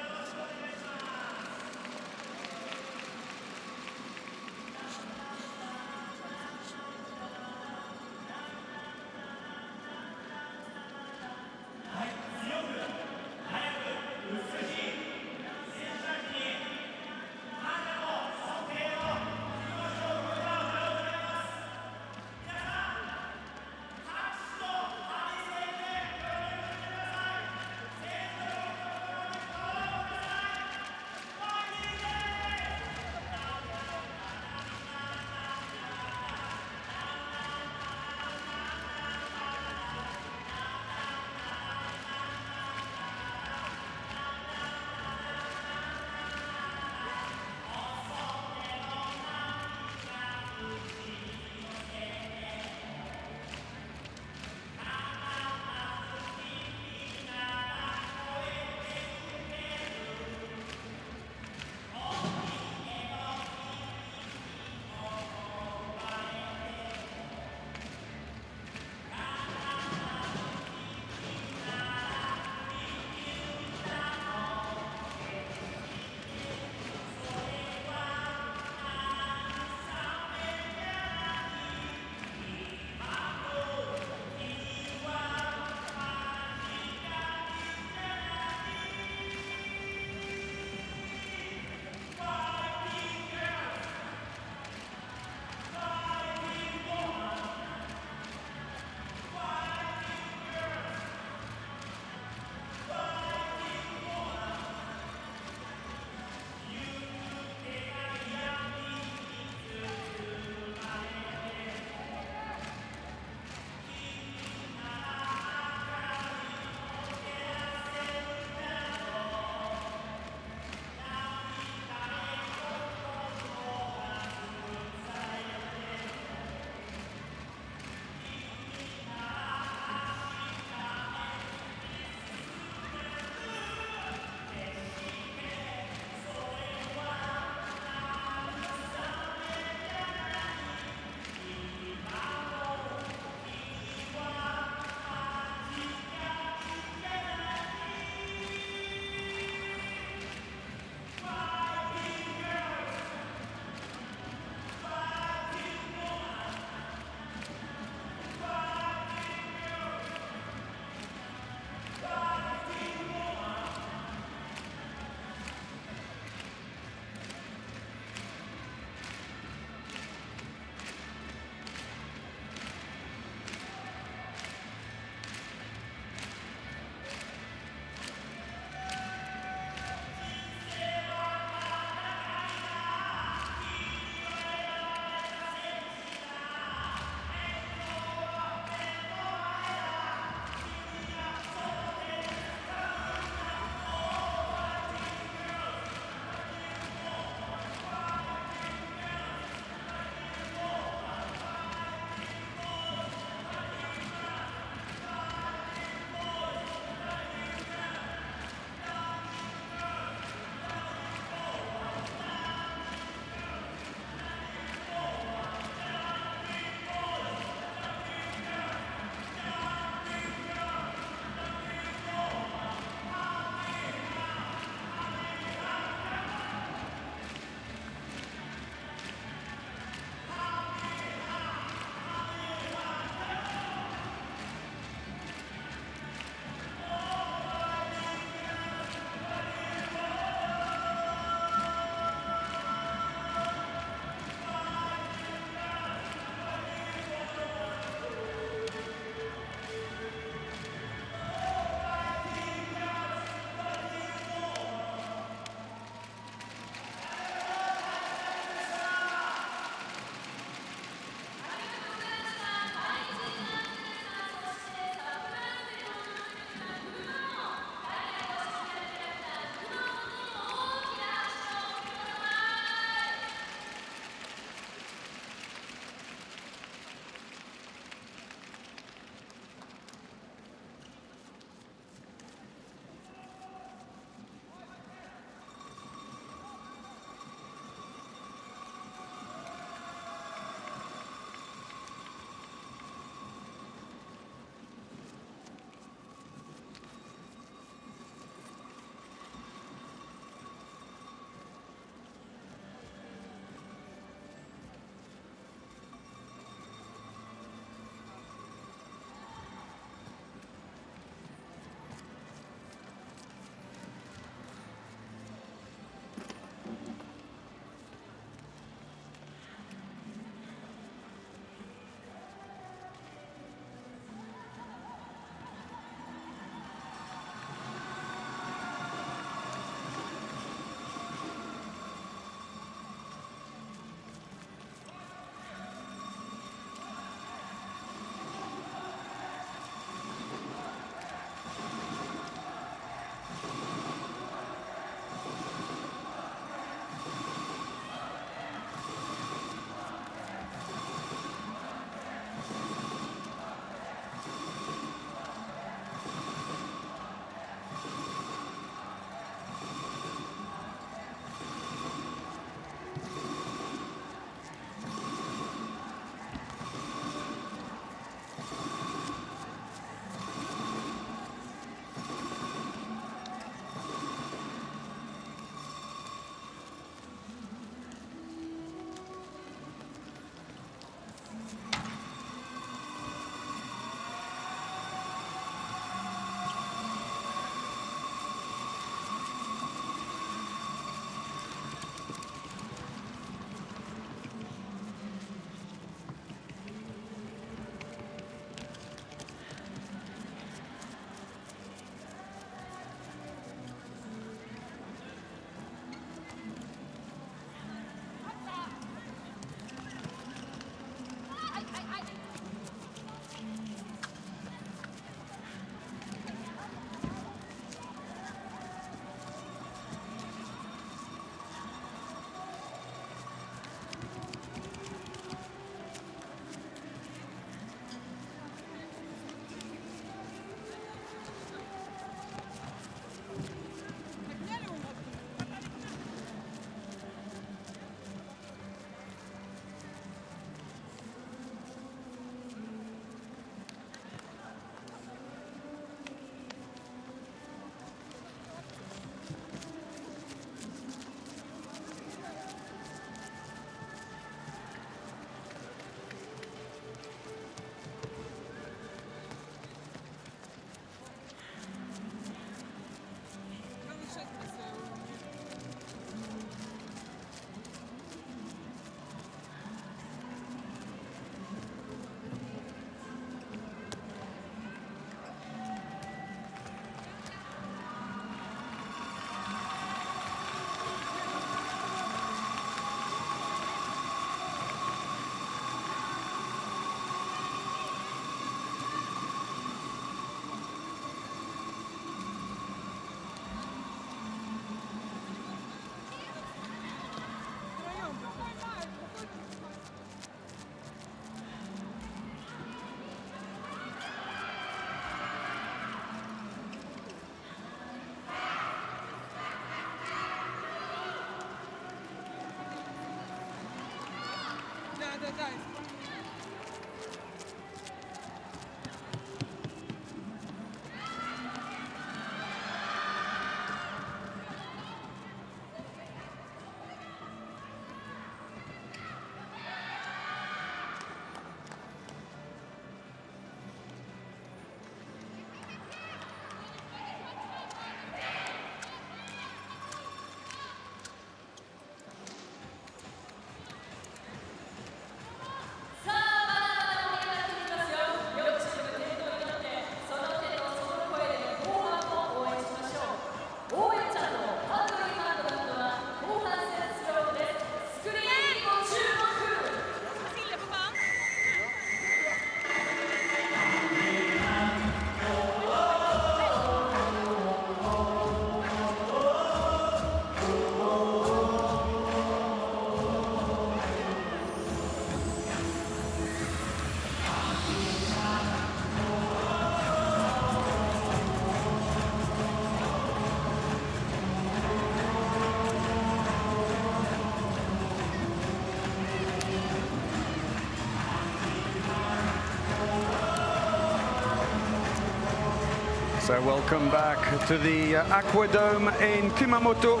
So welcome back to the Aquadome in Kumamoto.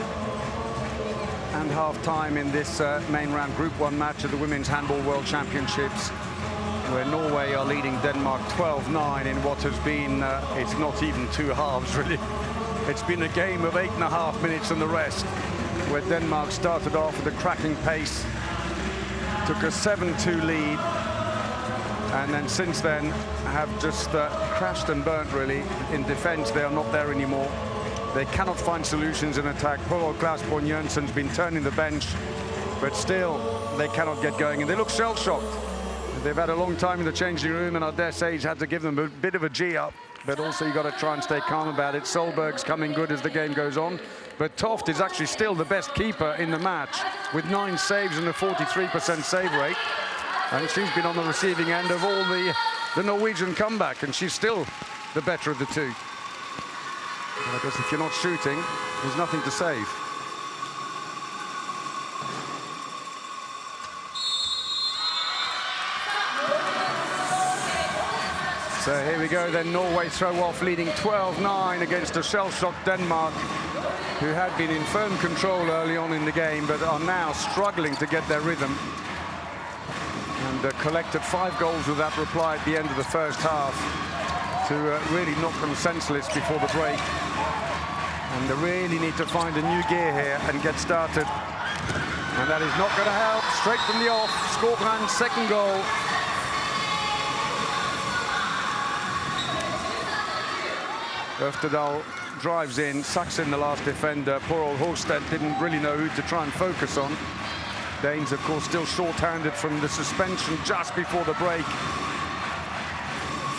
And half-time in this main round Group 1 match of the Women's Handball World Championships, where Norway are leading Denmark 12-9 in what has been, it's not even two halves really. It's been a game of 8.5 minutes and the rest, where Denmark started off with a cracking pace, took a 7-2 lead, and then since then have just crashed and burnt really. In defense, they are not there anymore. They cannot find solutions in attack. Poor Klaus Born-Jørgensen's been turning the bench, but still they cannot get going, and they look shell-shocked. They've had a long time in the changing room, and I dare say he's had to give them a bit of a G-up, but also you got to try and stay calm about it. Solberg's coming good as the game goes on, but Toft is actually still the best keeper in the match with 9 saves and a 43% save rate, and she's been on the receiving end of all the Norwegian comeback, and she's still the better of the two. But I guess if you're not shooting, there's nothing to save. So here we go then, Norway throw off leading 12-9 against a shell-shocked Denmark, who had been in firm control early on in the game, but are now struggling to get their rhythm. And collected 5 goals with that reply at the end of the first half to really knock them senseless before the break. And they really need to find a new gear here and get started. And that is not going to help. Straight from the off, Skorbrand's second goal. Øftedal drives in, sucks in the last defender. Poor old Holstedt didn't really know who to try and focus on. Danes, of course, still short-handed from the suspension just before the break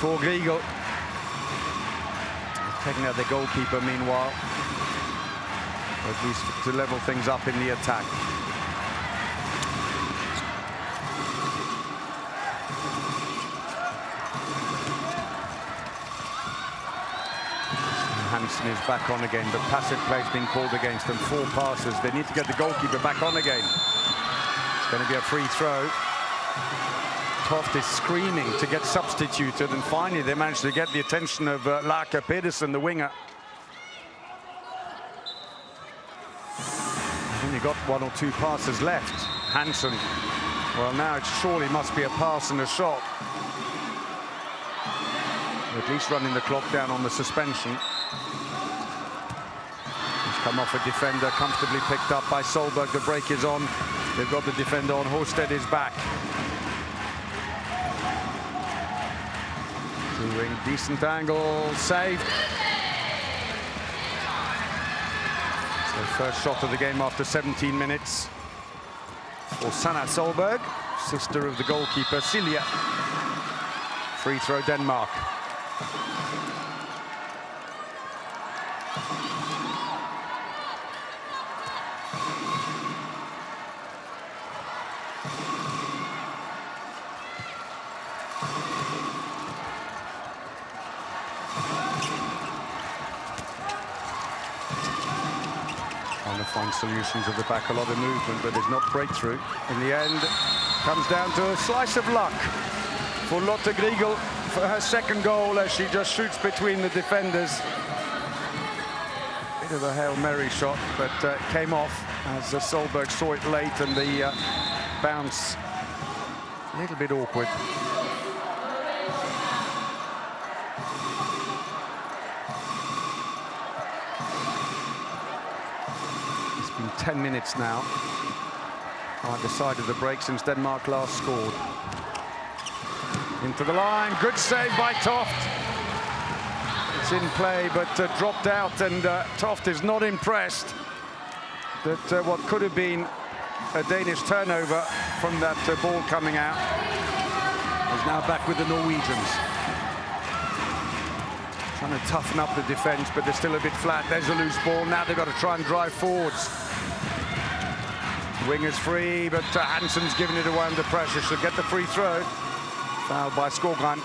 for Griegel. Taking out the goalkeeper, meanwhile, at least to level things up in the attack. Hansen is back on again, but passive play's been called against them. 4 passes. They need to get the goalkeeper back on again. It's going to be a free throw. Toft is screaming to get substituted, and finally they managed to get the attention of Lake Pedersen, the winger. Only got 1 or 2 passes left. Hansen, well, now it surely must be a pass and a shot. At least running the clock down on the suspension. He's come off a defender, comfortably picked up by Solberg. The break is on. They've got the defender on. Holstedt is back. Doing decent angle, saved. So first shot of the game after 17 minutes for Sanna Solberg, sister of the goalkeeper Silja. Free throw Denmark. Trying to find solutions at the back, a lot of movement, but there's not breakthrough. In the end, Comes down to a slice of luck for Lotte Griegel for her second goal as she just shoots between the defenders. Bit of a Hail Mary shot, but came off as Solberg saw it late, and the bounce a little bit awkward. It's been 10 minutes now either side of the break since Denmark last scored. Into the line, good save by Toft. It's in play, but dropped out, and Toft is not impressed that what could have been a Danish turnover from that ball coming out is now back with the Norwegians. Trying to toughen up the defense, but they're still a bit flat. There's a loose ball. Now they've got to try and drive forwards. Wingers free, but Hansen's giving it away under pressure. She'll get the free throw. Fouled by Skogran.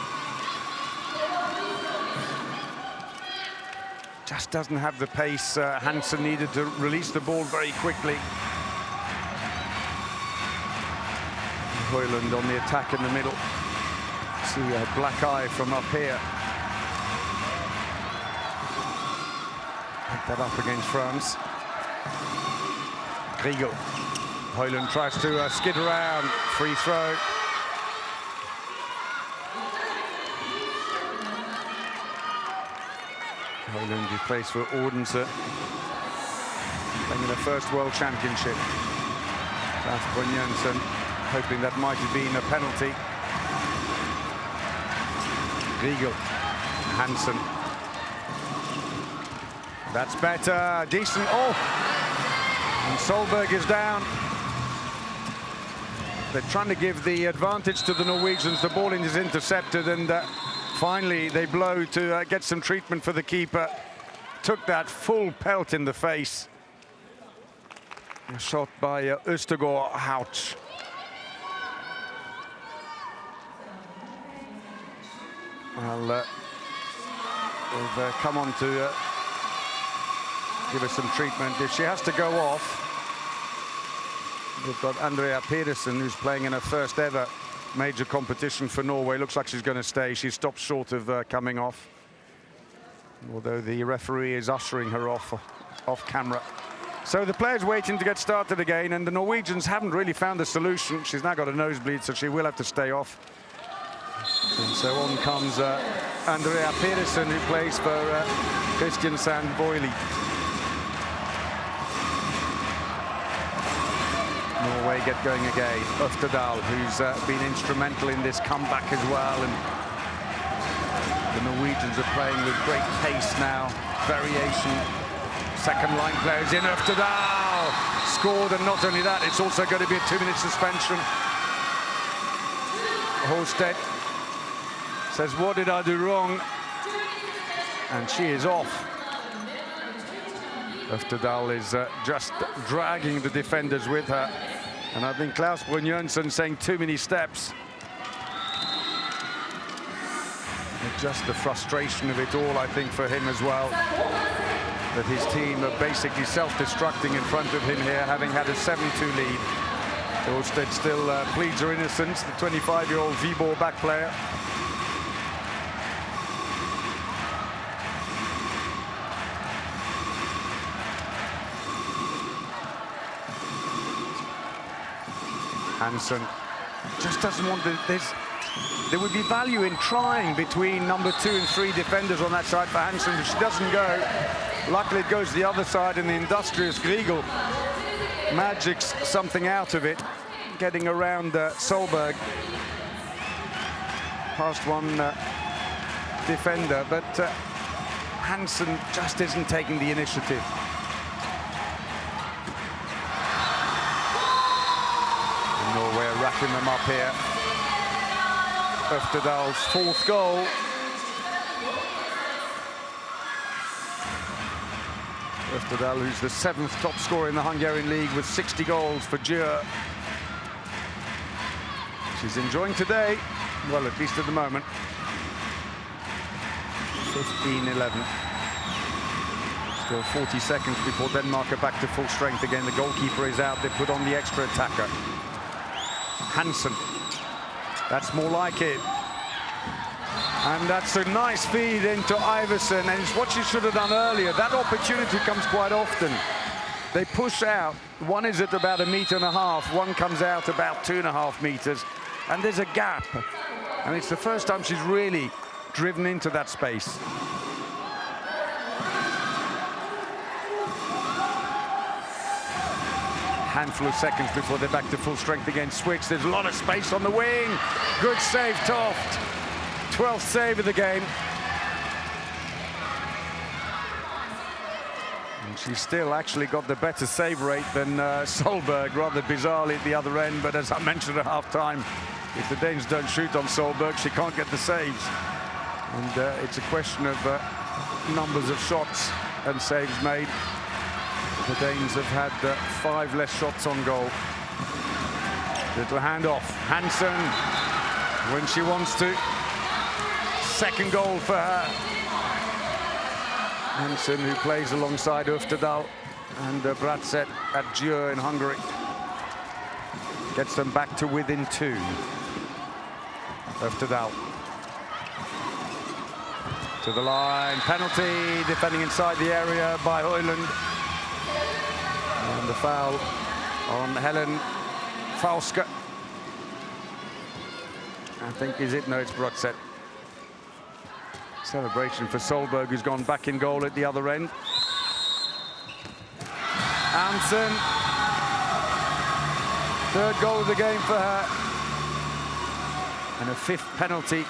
Just doesn't have the pace Hansen needed to release the ball very quickly. Højlund on the attack in the middle. See a black eye from up here. Pick that up against France. Griegel. Højlund tries to skid around. Free throw. Højlund replaced for Odense. Playing in the first World Championship. Klaus Brynjolfsson hoping that might have been a penalty. Griegel. Hansen. That's better. Decent. Oh! And Solberg is down. They're trying to give the advantage to the Norwegians. The ball is intercepted, and finally they blow to get some treatment for the keeper. Took that full pelt in the face. A shot by Østergaard. Ouch. Well, we've come on to give her some treatment. If she has to go off, we've got Andrea Pedersen, who's playing in her first ever major competition for Norway. Looks like she's going to stay. She stopped short of coming off, although the referee is ushering her off camera. So the players waiting to get started again, and the Norwegians haven't really found a solution. She's now got a nosebleed, so she will have to stay off. And so on comes Andrea Pedersen, who plays for Kristiansand Boily. Norway get going again. Øfterdal, who's been instrumental in this comeback as well, and the Norwegians are playing with great pace now. Variation. Second line players in. Øfterdal scored, and not only that, it's also going to be a 2-minute suspension. Holstedt says, what did I do wrong? And she is off. Øfterdal is just dragging the defenders with her. And I think Klaus Brynjolfsson saying too many steps. And just the frustration of it all, I think, for him as well. That his team are basically self-destructing in front of him here, having had a 7-2 lead. Holstedt still pleads her innocence, the 25-year-old Viborg back player. Hansen just doesn't want to. There would be value in trying between number 2 and 3 defenders on that side for Hansen, but she doesn't go. Luckily, it goes the other side, and the industrious Griegel magics something out of it, getting around Solberg. Past one defender, but Hansen just isn't taking the initiative. Norway are racking them up here. Øfterdal's 4th goal. Øfterdal, who's the 7th top scorer in the Hungarian league with 60 goals for Djur. She's enjoying today, well, at least at the moment. 15-11. Still 40 seconds before Denmark are back to full strength again. The goalkeeper is out. They put on the extra attacker. Hansen. That's more like it. And that's a nice feed into Iversen, and it's what she should have done earlier. That opportunity comes quite often. They push out. One is at about 1.5 meters, one comes out about 2.5 meters, and there's a gap. And it's the first time she's really driven into that space. Handful of seconds before they're back to full strength again. Switch, there's a lot of space on the wing. Good save, Toft. 12th save of the game. And she's still actually got the better save rate than Solberg, rather bizarrely at the other end. But as I mentioned at half-time, if the Danes don't shoot on Solberg, she can't get the saves. And it's a question of numbers of shots and saves made. The Danes have had 5 less shots on goal. Little handoff. Hansen, when she wants to. Second goal for her. Hansen, who plays alongside Uftedal and Bratset at Győr in Hungary. Gets them back to within 2. Uftedal. To the line. Penalty. Defending inside the area by Højlund. And the foul on Helen Fauske. I think, is it? No, it's Bratset. Celebration for Solberg, who's gone back in goal at the other end. Hansen. 3rd goal of the game for her. And a 5th penalty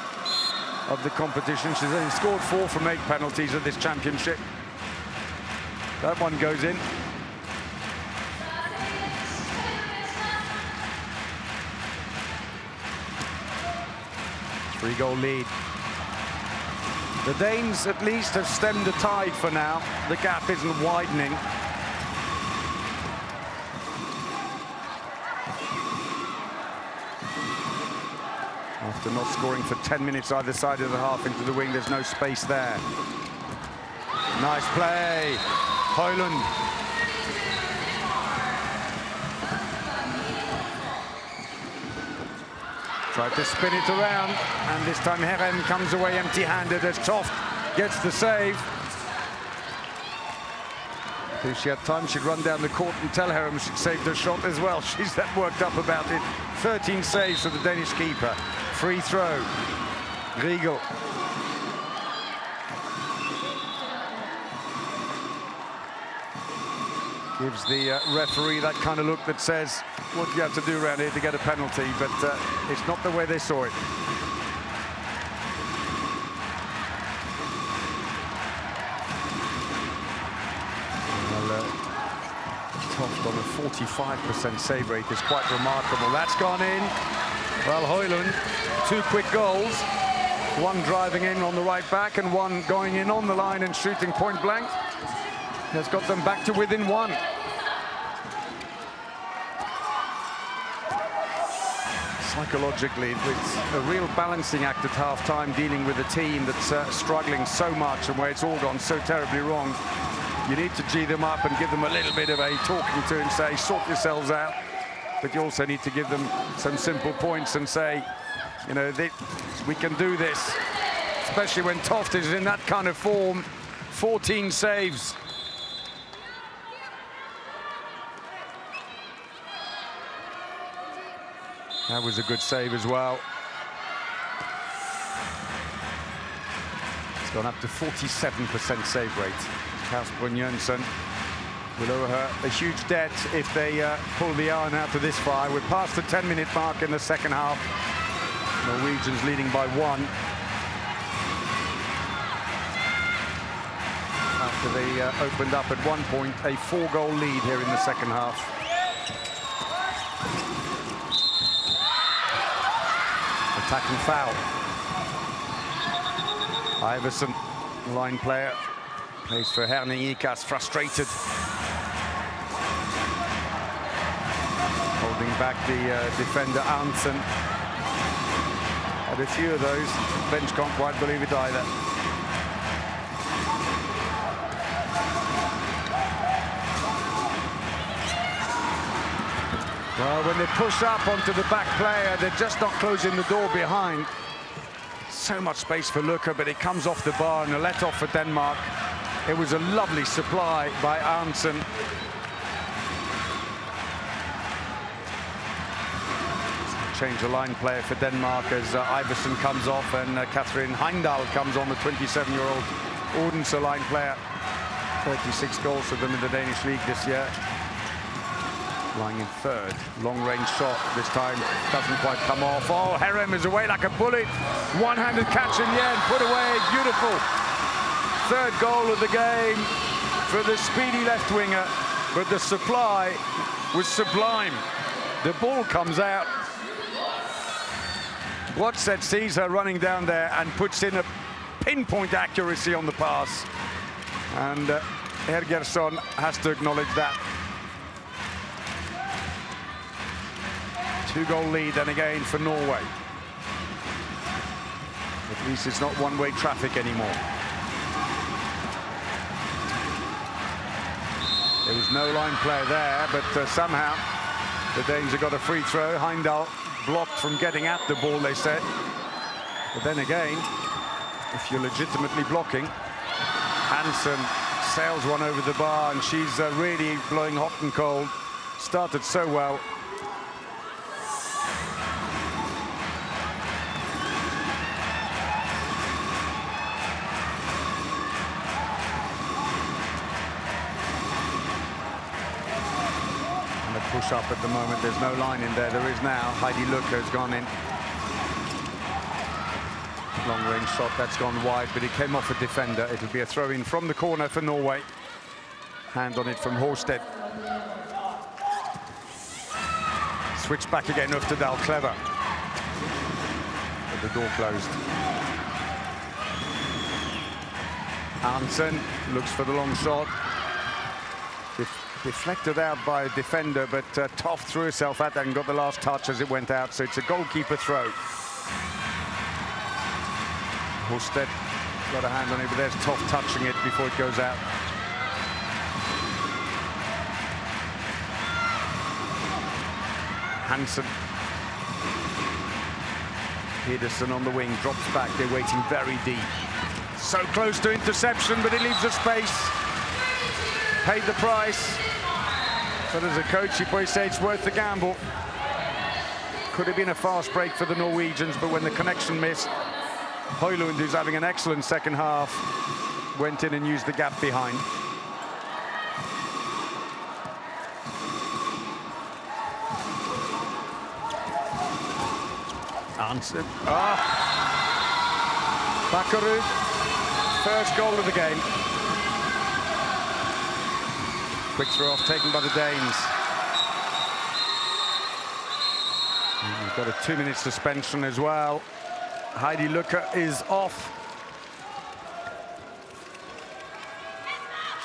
of the competition. She's only scored 4 from 8 penalties at this championship. That one goes in. Three-goal lead. The Danes at least have stemmed the tide for now. The gap isn't widening. After not scoring for 10 minutes either side of the half into the wing, there's no space there. Nice play. Højlund. Tried to spin it around, and this time Herem comes away empty-handed as Toft gets the save. If she had time, she'd run down the court and tell Herem she'd saved her shot as well. She's that worked up about it. 13 saves for the Danish keeper. Free throw. Riegel. Gives the referee that kind of look that says, what do you have to do around here to get a penalty? But it's not the way they saw it. Well, Toft on a 45% save rate is quite remarkable. That's gone in. Well, Højlund, 2 quick goals. One driving in on the right back and one going in on the line and shooting point blank. Has got them back to within 1. Psychologically, it's a real balancing act at half-time, dealing with a team that's struggling so much and where it's all gone so terribly wrong. You need to G them up and give them a little bit of a talking to and say, sort yourselves out. But you also need to give them some simple points and say, you know, we can do this. Especially when Toft is in that kind of form. 14 saves. That was a good save as well. It's gone up to 47% save rate. Kasper Jønsson will owe her a huge debt if they pull the iron out to this far. We're past the 10-minute mark in the second half. Norwegians leading by 1. After they opened up at one point a 4-goal lead here in the second half. Attacking foul. Iversen, line player, plays for Herning Ikas, frustrated. Holding back the defender Arntzen. Had a few of those. Bench can't quite believe it either. Well, when when they push up onto the back player, they're just not closing the door behind. So much space for Luca, but it comes off the bar and a let-off for Denmark. It was a lovely supply by Arntzen. Change the line player for Denmark as Iversen comes off and Catherine Heimdal comes on, the 27-year-old Odense line player. 36 goals for them in the Danish league this year. Lying in third. Long-range shot this time doesn't quite come off. Oh, Herem is away like a bullet. One-handed catch in the end, put away. Beautiful. Third goal of the game for the speedy left winger, but the supply was sublime. The ball comes out. Watset sees her running down there and puts in a pinpoint accuracy on the pass. And Hergersson has to acknowledge that. 2-goal lead then again for Norway. At least it's not one-way traffic anymore. There was no line player there, but somehow the Danes have got a free throw. Heimdal blocked from getting at the ball, they said. But then again, if you're legitimately blocking, Hansen sails one over the bar, and she's really blowing hot and cold. Started so well. Push up at the moment. There's no line in there. There is now. Heidi Luca has gone in. Long range shot, that's gone wide, but it came off a defender. It'll be a throw in from the corner for Norway. Hand on it from Horsted. Switch back again, Uftedal, clever. But the door closed. Arntzen looks for the long shot. Deflected out by a defender, but Toft threw herself at that and got the last touch as it went out, so it's a goalkeeper throw. Horsted got a hand on it, but there's Toft touching it before it goes out. Hansen. Pedersen on the wing, drops back, they're waiting very deep. So close to interception, but it leaves a space. Paid the price. But as a coach, you probably say it's worth the gamble. Could have been a fast break for the Norwegians, but when the connection missed, Højlund, who's having an excellent second half, went in and used the gap behind. Arntzen. Bakkerud, first goal of the game. Quick throw off taken by the Danes. And we've got a 2-minute suspension as well. Heidi Luca is off.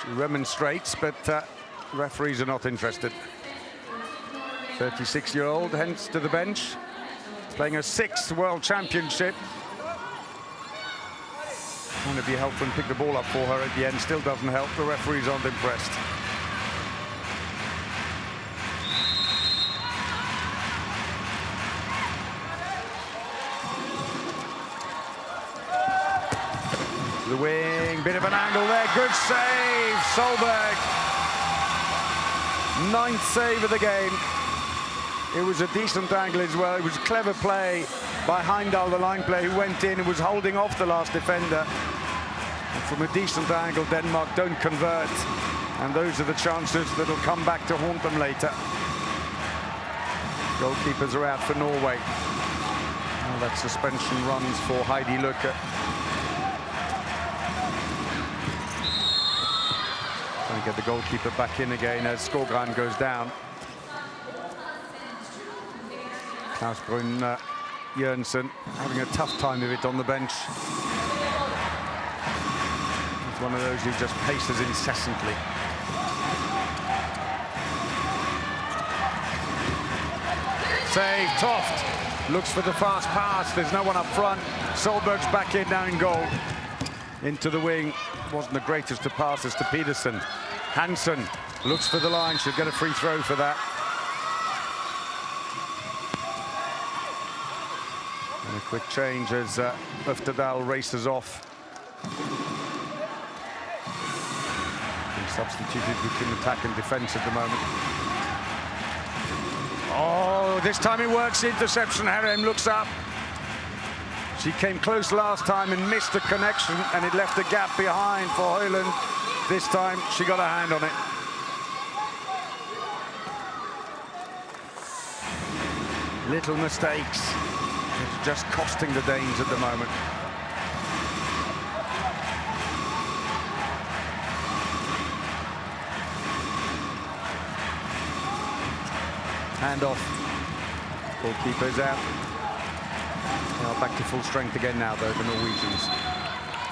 She remonstrates, but referees are not interested. 36-year-old, hence to the bench. Playing her 6th World Championship. Trying to be helpful and pick the ball up for her at the end. Still doesn't help. The referees aren't impressed. The wing, bit of an angle there, good save, Solberg. 9th save of the game. It was a decent angle as well. It was a clever play by Heimdal, the line player, who went in and was holding off the last defender. And from a decent angle, Denmark don't convert. And those are the chances that'll come back to haunt them later. Goalkeepers are out for Norway. Well, that suspension runs for Heidi Luca. Trying to get the goalkeeper back in again as Skogran goes down. Klaus Brun Jørgensen having a tough time of it on the bench. He's one of those who just paces incessantly. Save, Toft looks for the fast pass. There's no one up front. Solberg's back in now in goal. Into the wing. Wasn't the greatest of passes to Pedersen. Hansen looks for the line. She'll get a free throw for that. quick change as Øfterdal races off. Being substituted between attack and defense at the moment. Oh, this time it works. Interception. Herrem looks up. She came close last time and missed the connection, and it left a gap behind for Højlund. This time she got a hand on it. Little mistakes. It's just costing the Danes at the moment. Hand off. Goalkeeper's out. They are back to full strength again now, though, the Norwegians.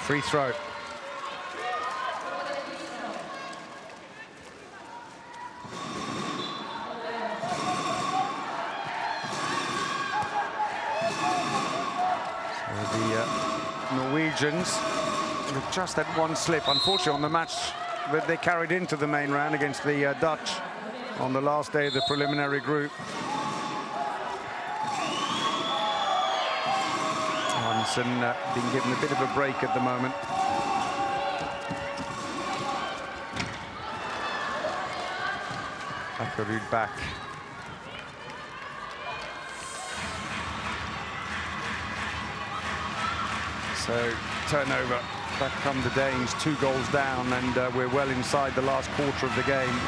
Free throw. So the Norwegians have just had one slip, unfortunately, on the match that they carried into the main round against the Dutch on the last day of the preliminary group. Hansen being given a bit of a break at the moment. Akkerud back. So turnover. Back come the Danes, 2 goals down, and we're well inside the last quarter of the game.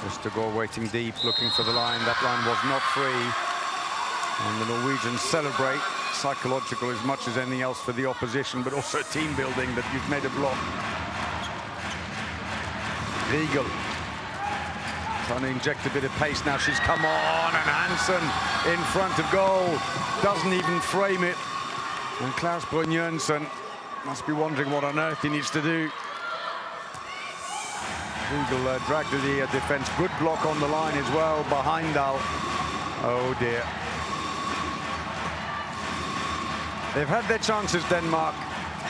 Østergaard waiting deep, looking for the line. That line was not free. And the Norwegians celebrate. Psychological as much as anything else for the opposition, but also team building that you've made a block. Riegel trying to inject a bit of pace now. She's come on, and Hansen in front of goal. Doesn't even frame it. And Klaus Brynjønsen must be wondering what on earth he needs to do. Riegel dragged to the defense. Good block on the line as well behind Dahl. Oh dear. They've had their chances, Denmark.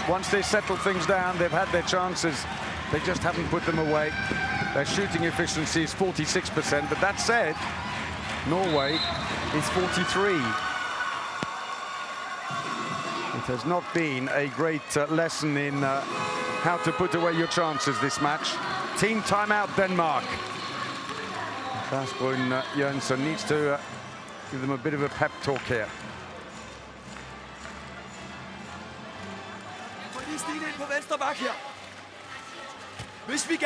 Once they settle things down, they've had their chances. They just haven't put them away. Their shooting efficiency is 46%, but that said, Norway is 43. It has not been a great lesson in how to put away your chances this match. Team timeout, Denmark. Klaus Brynjønsen needs to give them a bit of a pep talk here. På venstre bak her. Hvis vi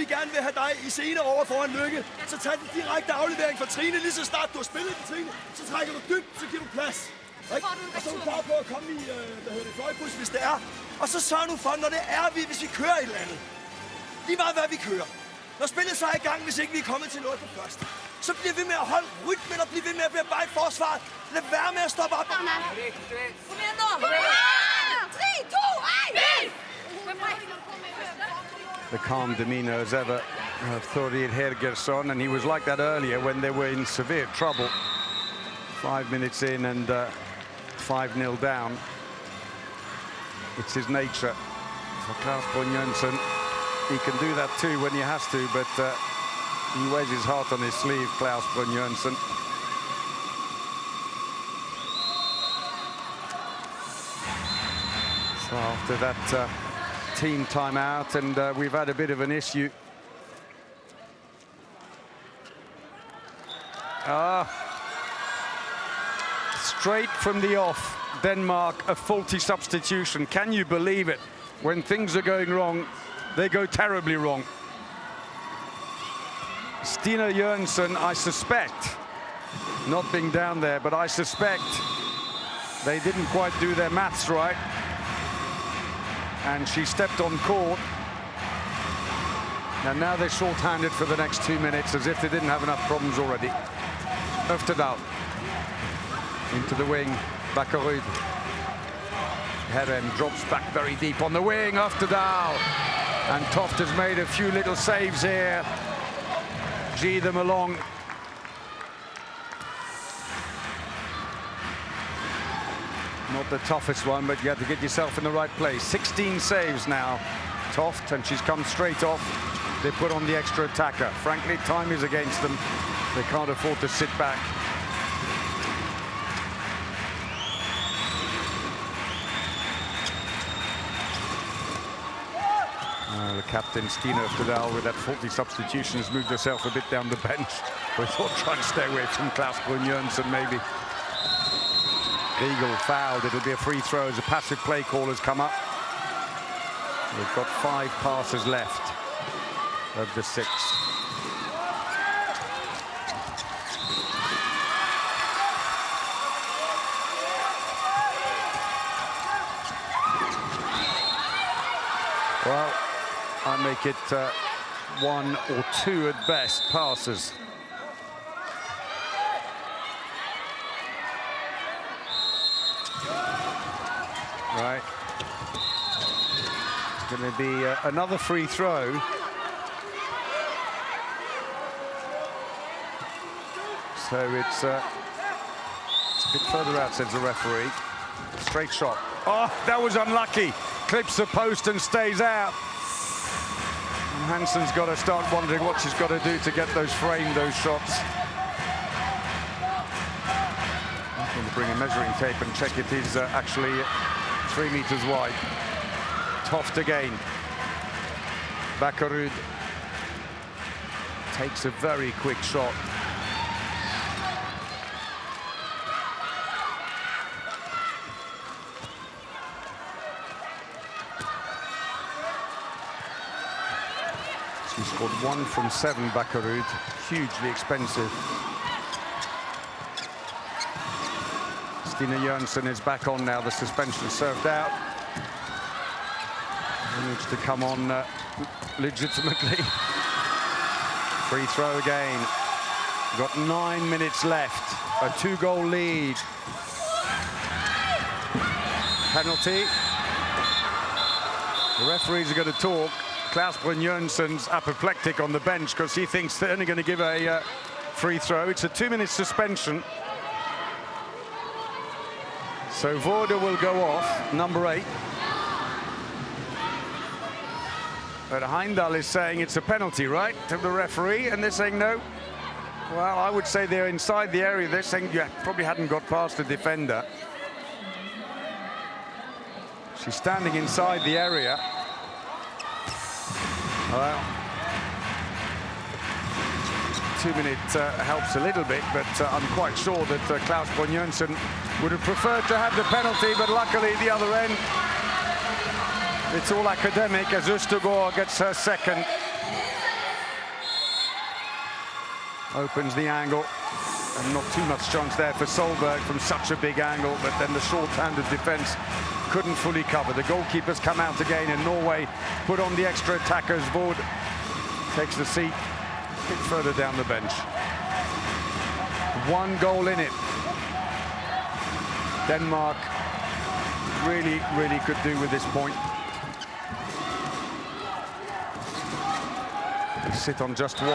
gerne vil have dig i scene over foran Lykke, så tag den direkte aflevering fra Trine. Lige så snart du har spillet den, Trine, så trækker du dybt, så giver du plads. Og så er du klar på at komme i fløjbus, hvis det er. Og så sørg nu for, når det er hvis vi kører et eller andet. Lige meget hvad vi kører. Når spillet så er i gang, hvis ikke vi er kommet til noget på først, så bliver vi med at holde rytmen og blive ved med at bearbejde forsvaret. Lad være med at stoppe op. Kom igen nu! 3, 2, 1! The calm demeanor as ever of Thorir Hergersson, and he was like that earlier when they were in severe trouble. 5 minutes in and 5-0 down. It's his nature. For Klaus Brynjønsen, he can do that too when he has to, but he wears his heart on his sleeve, Klaus Brynjønsen. So after that team timeout, and we've had a bit of an issue. Straight from the off, Denmark, a faulty substitution. Can you believe it? When things are going wrong, they go terribly wrong. Stina Jørgensen, I suspect, not being down there, but I suspect they didn't quite do their maths right. And she stepped on court. And now they're short-handed for the next 2 minutes, as if they didn't have enough problems already. Øfterdal into the wing, Akkerud. Herrem drops back very deep on the wing, Øfterdal. And Toft has made a few little saves here. G them along. Not the toughest one, but you have to get yourself in the right place. 16 saves now, Toft, and she's come straight off. They put on the extra attacker. Frankly, time is against them. They can't afford to sit back. The captain, Stina Öftedal, with that faulty substitution, has moved herself a bit down the bench. We thought trying to stay away from Klaus Brun-Jørgensen, maybe. Eagle fouled. It'll be a free throw as a passive play call has come up. We've got 5 passes left of the 6. Well, I make it 1 or 2 at best passes. Right. It's going to be another free throw. So it's a bit further out, says the referee. Straight shot. Oh, that was unlucky. Clips the post and stays out. And Hansen's got to start wondering what she's got to do to get those framed, those shots. I'm going to bring a measuring tape and check it is actually 3 meters wide. Toft again. Bakkerud takes a very quick shot. She scored 1 from 7, Bakkerud. Hugely expensive. Stina Jørgensen is back on now. The suspension served out. Managed to come on legitimately. Free throw again. Got 9 minutes left. A 2-goal lead. Penalty. The referees are going to talk. Klaus Brun-Jørgensen's apoplectic on the bench because he thinks they're only going to give a free throw. It's a 2-minute suspension. So Vorder will go off, number 8. But Heimdall is saying it's a penalty, right, to the referee, and they're saying no. Well, I would say they're inside the area. They're saying you probably hadn't got past the defender. She's standing inside the area. Well, 2-minute helps a little bit, but I'm quite sure that Klaus Brun-Jørgensen would have preferred to have the penalty, but luckily the other end, it's all academic as Østergaard gets her second. Opens the angle, and not too much chance there for Solberg from such a big angle, but then the short-handed defense couldn't fully cover. The goalkeepers come out again, and Norway put on the extra attackers. Vord takes the seat a bit further down the bench. 1 goal in it. Denmark really, really could do with this point. They sit on just 1.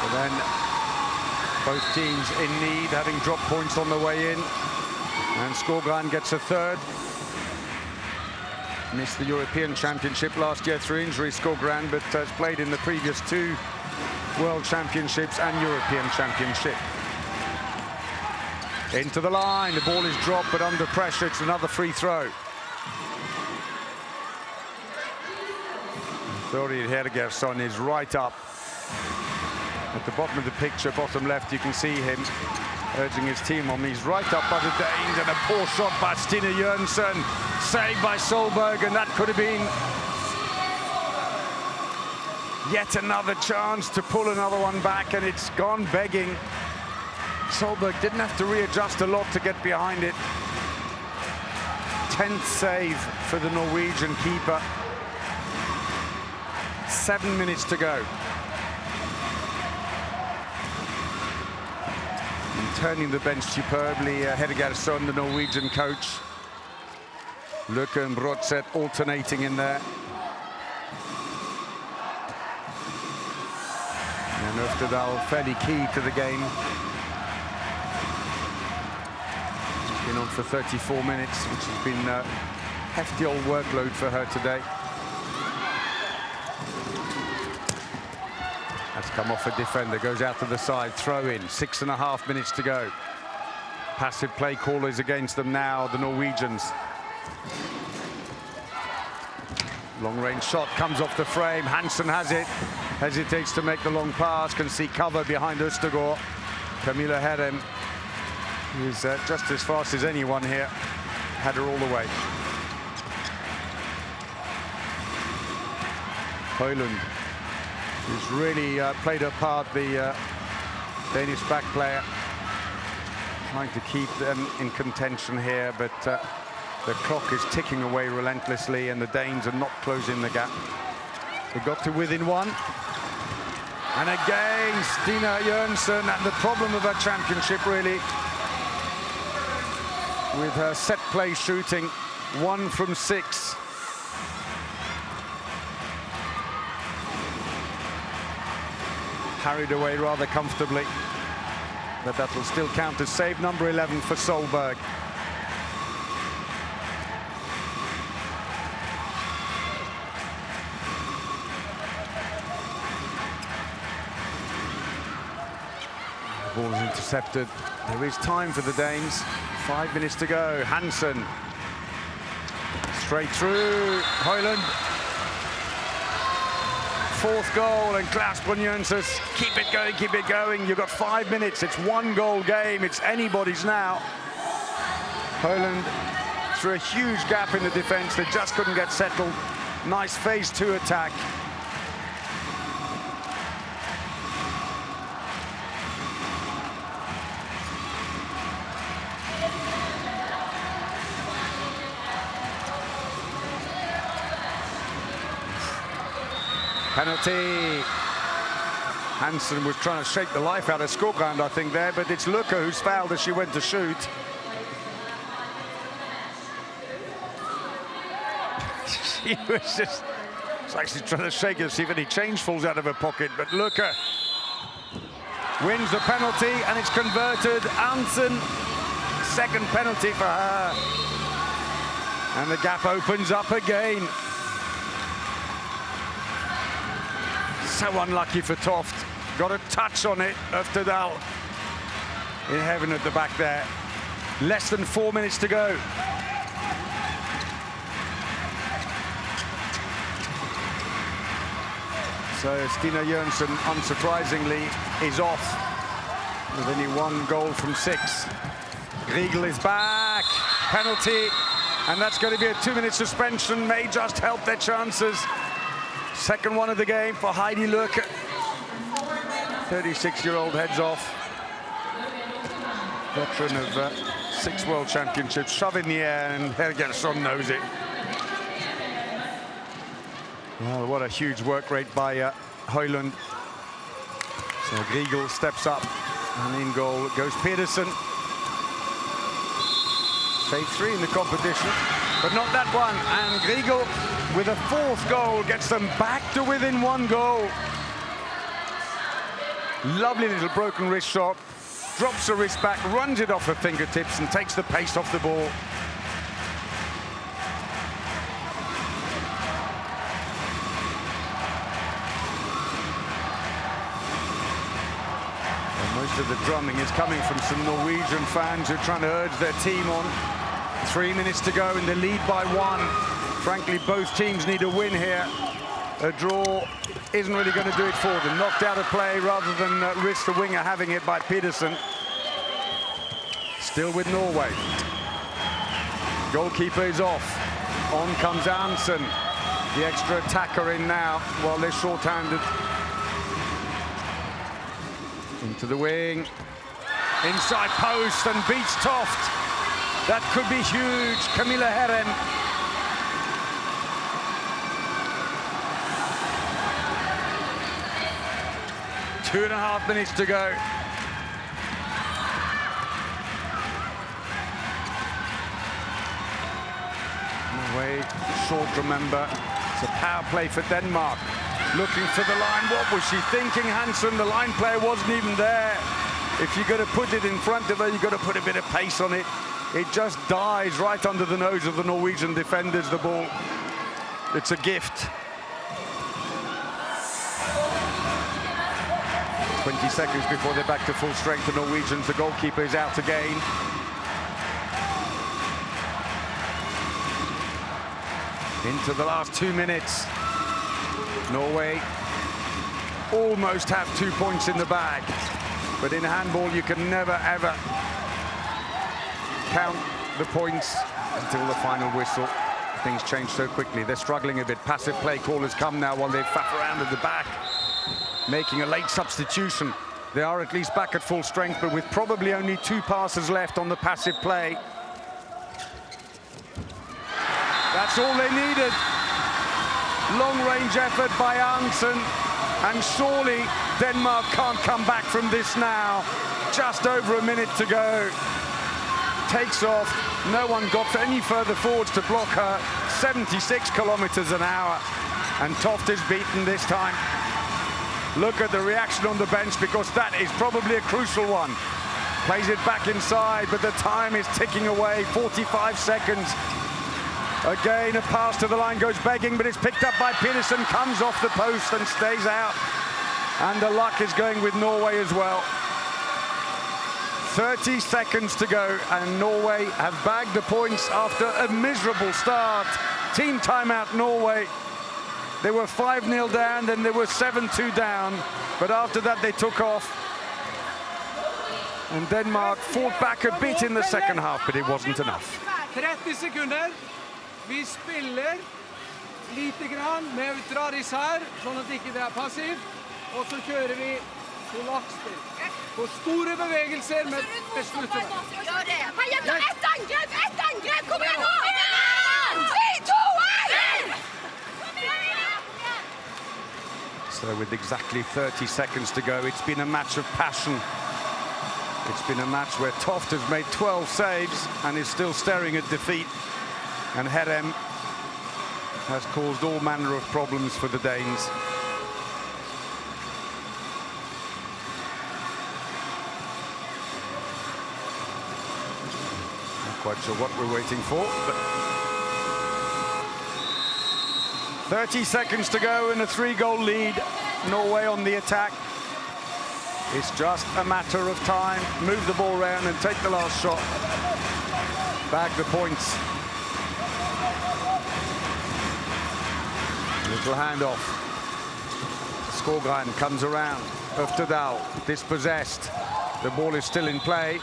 But then both teams in need, having dropped points on the way in. And Skogran gets a 3rd. Missed the European Championship last year through injury, Skogran, but has played in the previous 2 World Championships and European Championship. Into the line, the ball is dropped, but under pressure, it's another free throw. Thorrid Hergersson is right up. At the bottom of the picture, bottom left, you can see him urging his team on. He's right up by the Danes, and a poor shot by Stina Jørgensen, saved by Solberg, and that could have been yet another chance to pull another one back, and it's gone begging. Solberg didn't have to readjust a lot to get behind it. 10th save for the Norwegian keeper. 7 minutes to go. Turning the bench superbly, Hergersson, the Norwegian coach. Løkke and Brodseth alternating in there. And Øftedal fairly key to the game. It's been been on for 34 minutes, which has been a hefty old workload for her today. That's come off a defender, goes out to the side, throw in, 6.5 minutes to go. Passive play callers against them now, the Norwegians. Long range shot comes off the frame, Hansen has it, hesitates to make the long pass, can see cover behind Østegård. Camilla Herrem is just as fast as anyone here, had her all the way. Højlund, who's really played her part, the Danish back player, trying to keep them in contention here, but the clock is ticking away relentlessly and the Danes are not closing the gap. They got to within one. And again, Stina Jørgensen, and the problem of her championship really, with her set play shooting, 1 from 6. Carried away rather comfortably, but that will still count as save number 11 for Solberg. The ball is intercepted. There is time for the Danes. 5 minutes to go. Hansen straight through. Højlund. 4th goal, and Klaus Brynjønsens, keep it going, keep it going. You've got 5 minutes. It's 1-goal game. It's anybody's now. Højlund through a huge gap in the defense. They just couldn't get settled. Nice phase 2 attack. Penalty. Hansen was trying to shake the life out of Skogran, I think, there, but it's Luca who's fouled as she went to shoot. She was just, it's like she's trying to shake her, see if any change falls out of her pocket, but Luca wins the penalty, and it's converted. Hansen, second penalty for her. And the gap opens up again. So unlucky for Toft. Got a touch on it of Tadal. In heaven at the back there. Less than 4 minutes to go. So Stina Jørgensen, unsurprisingly, is off with only 1 goal from 6. Riegel is back. Penalty. And that's going to be a 2-minute suspension. May just help their chances. Second one of the game for Heidi Lurke. 36-year-old heads off. Veteran of 6 World Championships. Shove in the air, and Hergersson knows it. Well, what a huge work rate by Højlund. So Riegel steps up, and in goal goes Pedersen. Save 3 in the competition, but not that one. And Riegel, with a 4th goal, gets them back to within 1 goal. Lovely little broken wrist shot. Drops her wrist back, runs it off her fingertips, and takes the pace off the ball. And most of the drumming is coming from some Norwegian fans who are trying to urge their team on. 3 minutes to go, and the lead by 1. Frankly, both teams need a win here. A draw isn't really going to do it for them. Knocked out of play rather than risk the winger having it by Pedersen. Still with Norway. Goalkeeper is off. On comes Hansen. The extra attacker in now while they're short-handed. Into the wing. Inside post and beats Toft. That could be huge. Camilla Herrem. Two and a half minutes to go. Norway short, remember. It's a power play for Denmark. Looking for the line. What was she thinking, Hansen? The line player wasn't even there. If you're going to put it in front of her, you've got to put a bit of pace on it. It just dies right under the nose of the Norwegian defenders, the ball. It's a gift. 20 seconds before they're back to full strength, the Norwegians. The goalkeeper is out again. Into the last 2 minutes. Norway almost have 2 points in the bag. But in handball, you can never, ever count the points until the final whistle. Things change so quickly. They're struggling a bit. Passive play call has come now while they faff around at the back, making a late substitution. They are at least back at full strength, but with probably only 2 passes left on the passive play. That's all they needed. Long-range effort by Arntzen, and surely Denmark can't come back from this now. Just over a minute to go. Takes off. No one got any further forwards to block her. 76 kilometers an hour, and Toft is beaten this time. Look at the reaction on the bench, because that is probably a crucial one. Plays it back inside, but the time is ticking away. 45 seconds. Again, a pass to the line goes begging, but it's picked up by Peterson, comes off the post and stays out. And the luck is going with Norway as well. 30 seconds to go, and Norway have bagged the points after a miserable start. Team timeout, Norway. They were 5-0 down, then they were 7-2 down, but after that they took off. And Denmark fought back a bit in the second half, but it wasn't enough. 30 sekunder. Vi spiller lite grann med drar især, sånn at ikke det er passivt. Og så kjører vi kollaksspill. På store bevegelser med besluttene. Gjør det! Ett angrep! Kom igjen nå! 3, 2, 1! So with exactly 30 seconds to go, it's been a match of passion. It's been a match where Toft has made 12 saves and is still staring at defeat. And Herem has caused all manner of problems for the Danes. Not quite sure what we're waiting for, but 30 seconds to go and a 3-goal lead. Norway on the attack. It's just a matter of time. Move the ball around and take the last shot. Bag the points. Little handoff. Skogran comes around. Øftedal dispossessed. The ball is still in play.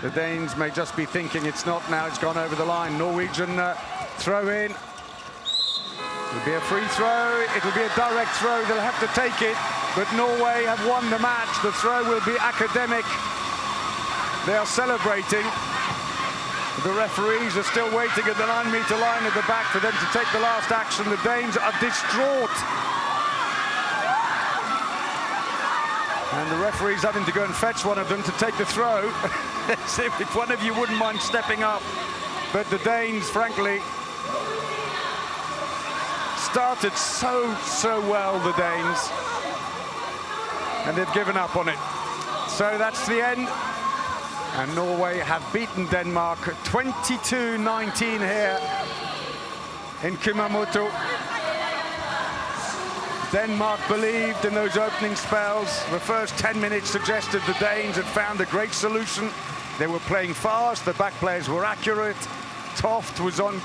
The Danes may just be thinking it's not now. It's gone over the line. Norwegian throw in. It'll be a free throw. It'll be a direct throw. They'll have to take it. But Norway have won the match. The throw will be academic. They are celebrating. The referees are still waiting at the 9-meter line at the back for them to take the last action. The Danes are distraught. And the referee's having to go and fetch one of them to take the throw. See if one of you wouldn't mind stepping up. But the Danes, frankly, started so well, the Danes. And they've given up on it. So that's the end. And Norway have beaten Denmark 22-19 here in Kumamoto. Denmark believed in those opening spells. The first 10 minutes suggested the Danes had found a great solution. They were playing fast, the back players were accurate. Toft was on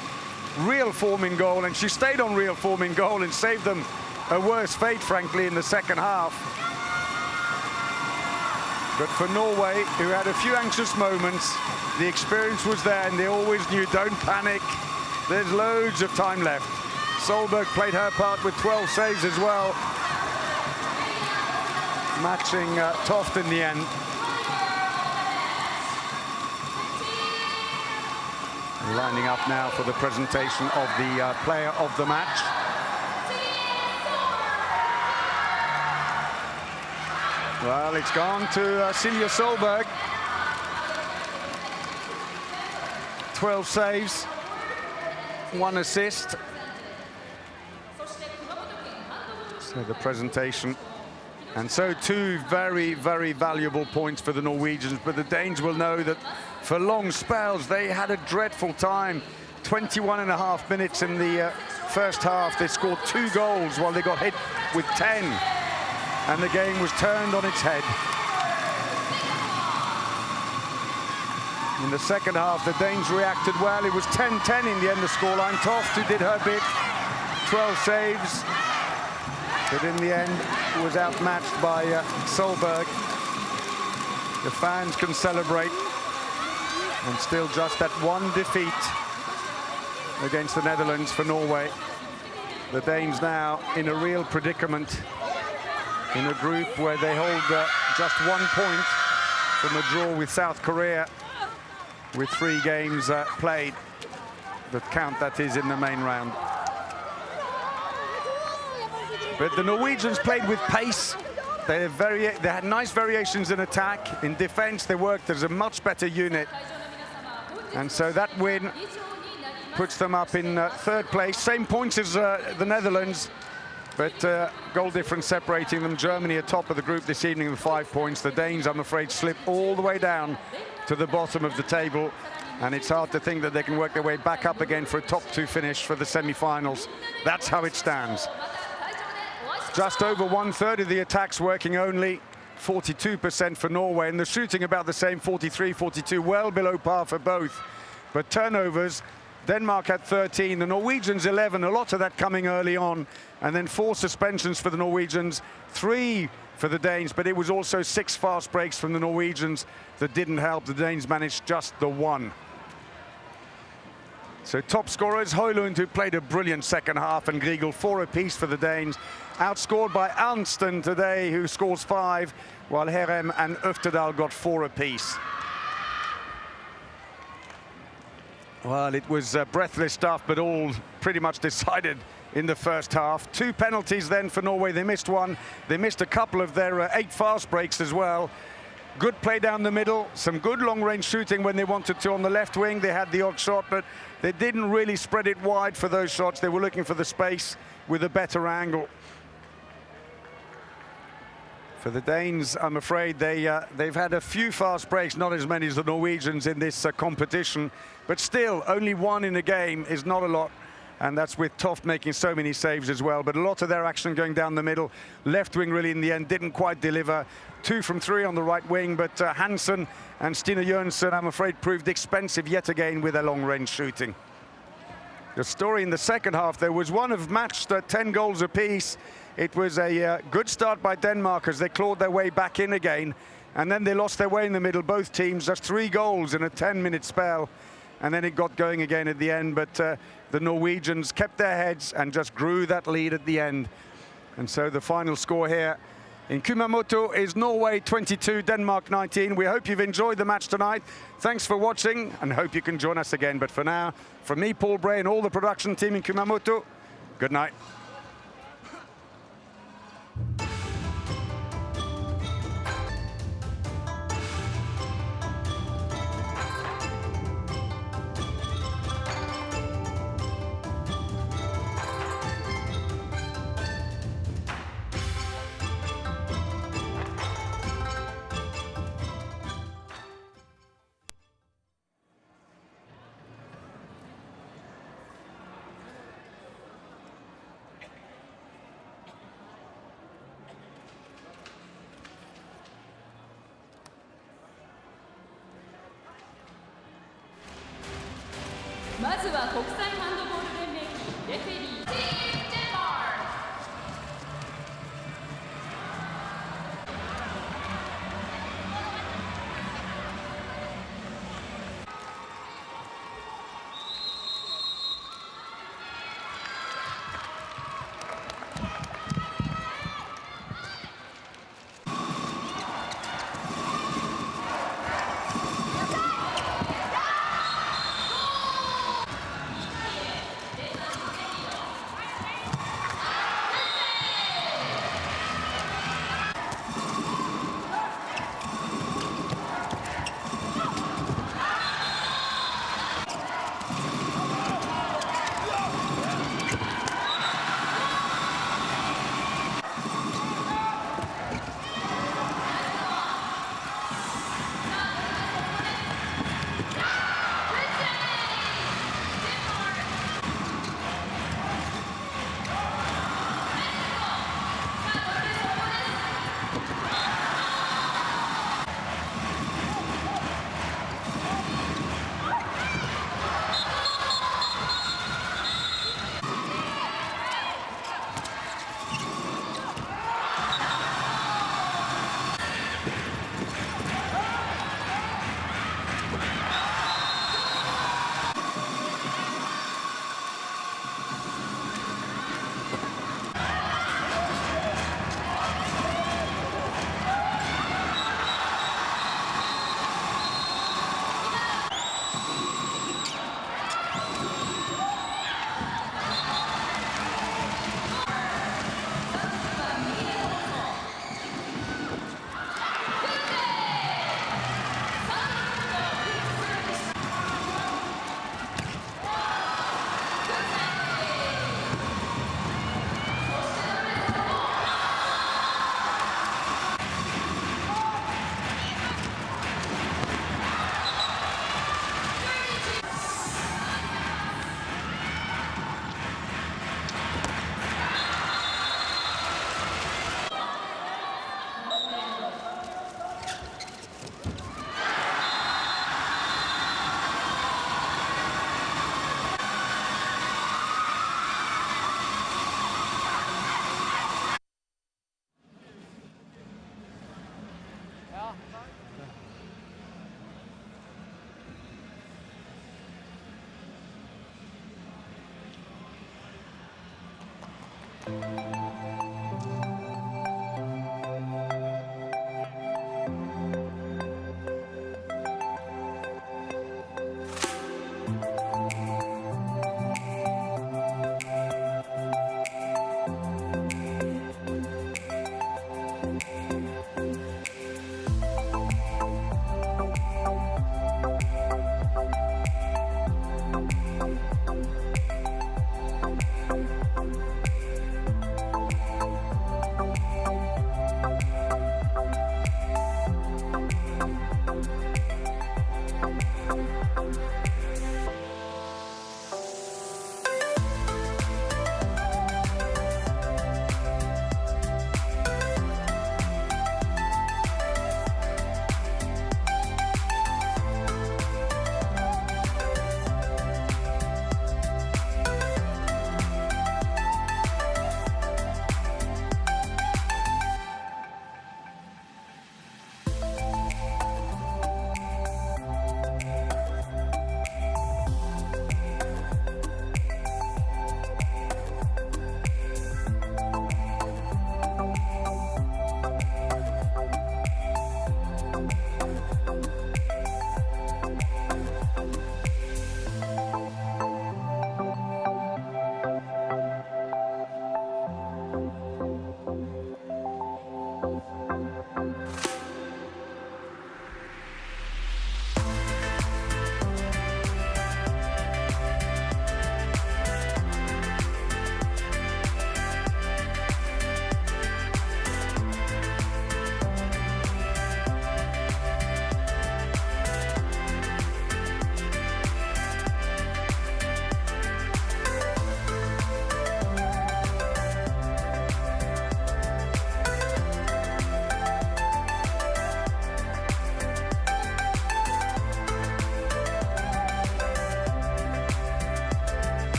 real form in goal, and she stayed on real form in goal and saved them a worse fate, frankly, in the second half. But for Norway, who had a few anxious moments, the experience was there, and they always knew, don't panic. There's loads of time left. Solberg played her part with 12 saves as well, matching Toft in the end. Lining up now for the presentation of the player of the match. Well, it's gone to Silja Solberg. 12 saves, 1 assist. So the presentation. And so 2 very, very valuable points for the Norwegians. But the Danes will know that for long spells. They had a dreadful time. 21.5 minutes in the first half. They scored 2 goals while they got hit with 10. And the game was turned on its head. In the second half, the Danes reacted well. It was 10-10 in the end, the scoreline. Toft, who did her bit, 12 saves. But in the end, was outmatched by Solberg. The fans can celebrate. And still just that one defeat against the Netherlands for Norway. The Danes now in a real predicament in a group where they hold just 1 point from a draw with South Korea, with 3 games played that count, that is, in the main round. But the Norwegians played with pace. They had nice variations in attack. In defense, they worked as a much better unit. And so that win puts them up in 3rd place. Same points as the Netherlands, but goal difference separating them. Germany atop of the group this evening with 5 points. The Danes, I'm afraid, slip all the way down to the bottom of the table. And it's hard to think that they can work their way back up again for a top 2 finish for the semi-finals. That's how it stands. Just over 1/3 of the attacks working only, 42% for Norway, and the shooting about the same, 43-42, well below par for both. But turnovers, Denmark had 13, the Norwegians 11, a lot of that coming early on, and then 4 suspensions for the Norwegians, 3 for the Danes, but it was also 6 fast breaks from the Norwegians that didn't help. The Danes managed just the 1. So top scorers, Højlund, who played a brilliant second half, and Griegel, 4 apiece for the Danes. Outscored by Arnsten today, who scores 5, while Herem and Øftedal got 4 apiece. Well, it was breathless stuff, but all pretty much decided in the first half. 2 penalties then for Norway. They missed 1. They missed a couple of their 8 fast breaks as well. Good play down the middle, some good long-range shooting when they wanted to on the left wing. They had the odd shot, but they didn't really spread it wide for those shots. They were looking for the space with a better angle. For the Danes, I'm afraid they've had a few fast breaks, not as many as the Norwegians in this competition, but still only 1 in a game is not a lot, and that's with Toft making so many saves as well. But a lot of their action going down the middle. Left wing really in the end didn't quite deliver. 2 from 3 on the right wing, but Hansen and Stine Jørgensen, I'm afraid, proved expensive yet again with their long-range shooting. The story in the second half, there was one of matched 10 goals apiece. It was a good start by Denmark as they clawed their way back in again, and then they lost their way in the middle, both teams, just 3 goals in a 10-minute spell, and then it got going again at the end. But the Norwegians kept their heads and just grew that lead at the end. And so the final score here in Kumamoto is Norway 22, Denmark 19. We hope you've enjoyed the match tonight. Thanks for watching, and hope you can join us again. But for now, from me, Paul Bray, and all the production team in Kumamoto, good night.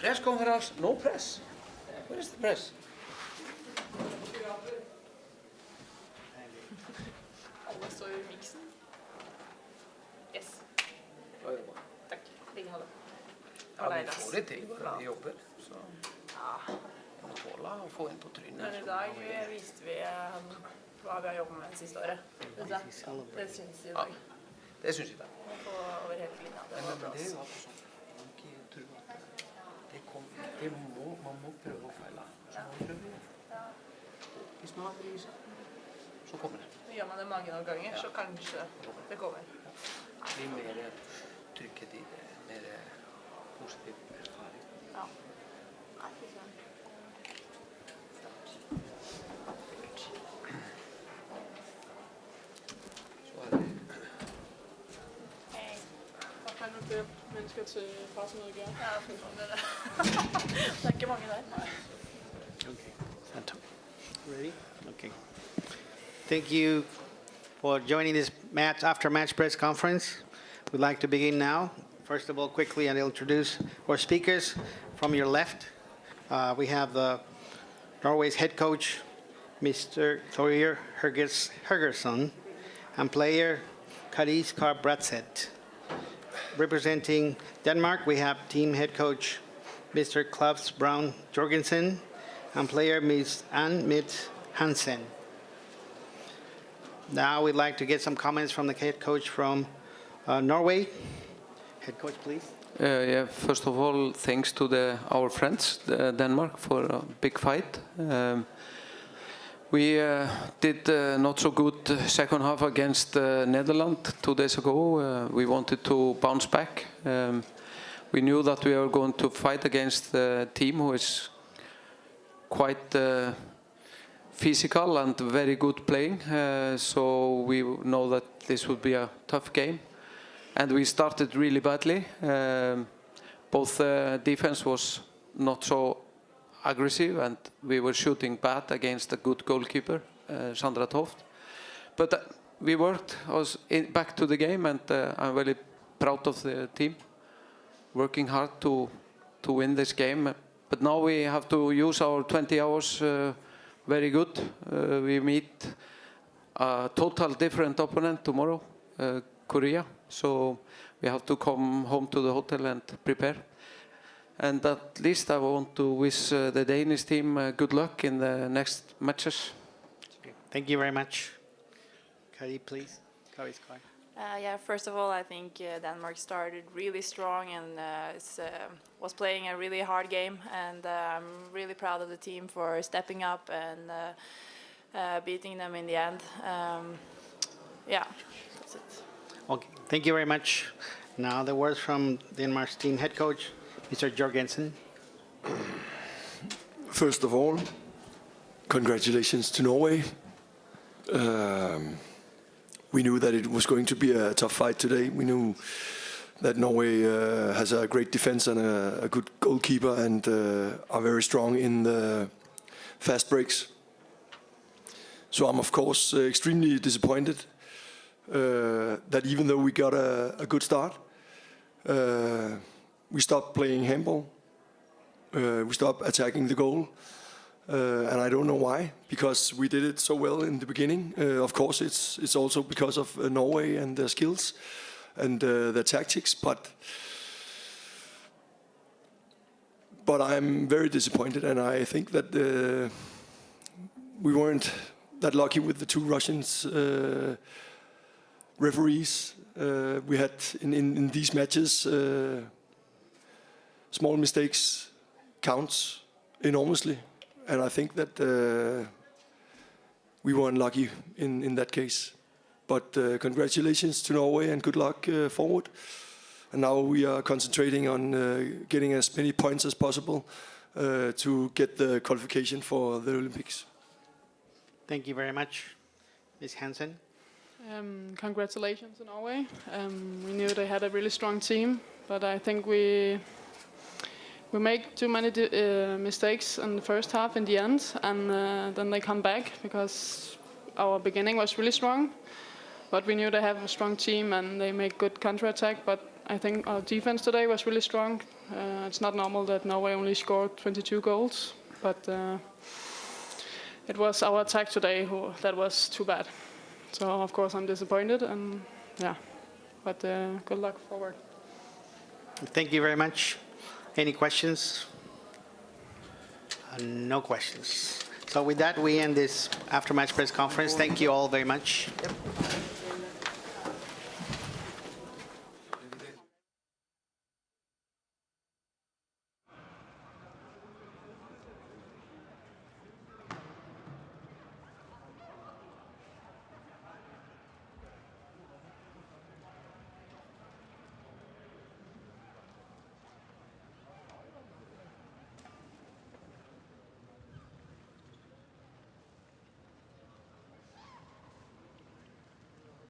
Press conference, no press. Where is the press? Alla står i mixen. Yes. Tack. Ligg halva. Ja, vi får det till bara i jobbet. Så. Ja. Tåla och få en på trynet. Men i dag visste vi vad vi har jobbat med det sista året. Det syns i dag. Det syns jag. Man får över hela linjen. Det var bra. Det är ju alltid så. Man kan ju tro att man må pröva och fälla. Så man prövar. Hvis man bryr sig, så kommer det. Gör man det många gånger så kanske det kommer. Det blir mer trycket i det, mer positiv erfaring. Ja. Kan du flere mennesker til pressemødet gøre? Ja, det er ikke mange der. Okay. Ready? Okay. Thank you for joining this after-match press conference. We'd like to begin now. First of all, quickly, I'll introduce our speakers. From your left, we have Norway's head coach, Mr. Thor Hergersson, and player Kadis Karbratset. Representing Denmark, we have team head coach Mr. Klaus Braun Jorgensen and player Ms. Ann-Mette Hansen. Now we'd like to get some comments from the head coach from Norway. Head coach, please. Yeah, first of all, thanks to our friends, Denmark, for a big fight. We did not so good second half against Netherlands 2 days ago. We wanted to bounce back. We knew that we were going to fight against a team who is quite physical and very good playing. So we know that this would be a tough game. And we started really badly. Both defense was not so aggressive, and we were shooting bad against a good goalkeeper, Sandra Toft. But we worked us back to the game, and I'm really proud of the team, working hard to win this game. But now we have to use our 20 hours very good. We meet a total different opponent tomorrow, Korea. So we have to come home to the hotel and prepare. And at least I want to wish the Danish team good luck in the next matches. Thank you very much. Kari, please. Yeah, first of all, I think Denmark started really strong and was playing a really hard game. And I'm really proud of the team for stepping up and beating them in the end. Yeah, that's it. Okay, thank you very much. Now the words from Denmark's team head coach, Mr. Jorgensen. First of all, congratulations to Norway. We knew that it was going to be a tough fight today. We knew that Norway has a great defense and a good goalkeeper and are very strong in the fast breaks. So I'm of course extremely disappointed that even though we got a good start, we stopped playing handball. We stopped attacking the goal. And I don't know why, because we did it so well in the beginning. Of course, it's also because of Norway and their skills and their tactics. But I'm very disappointed, and I think that we weren't that lucky with the two Russians referees. We had in these matches small mistakes counts enormously. And I think that we were unlucky in that case. But congratulations to Norway and good luck forward. And now we are concentrating on getting as many points as possible to get the qualification for the Olympics. Thank you very much. Ms. Hansen. Congratulations to Norway. We knew they had a really strong team, but I think we make too many mistakes in the first half in the end, and then they come back because our beginning was really strong. But we knew they have a strong team and they make good counter-attack. But I think our defense today was really strong. It's not normal that Norway only scored 22 goals, but it was our attack today that was too bad. So of course I'm disappointed, and yeah, but good luck forward. Thank you very much. Any questions? No questions. So with that, we end this after-match press conference. Thank you all very much. Yep.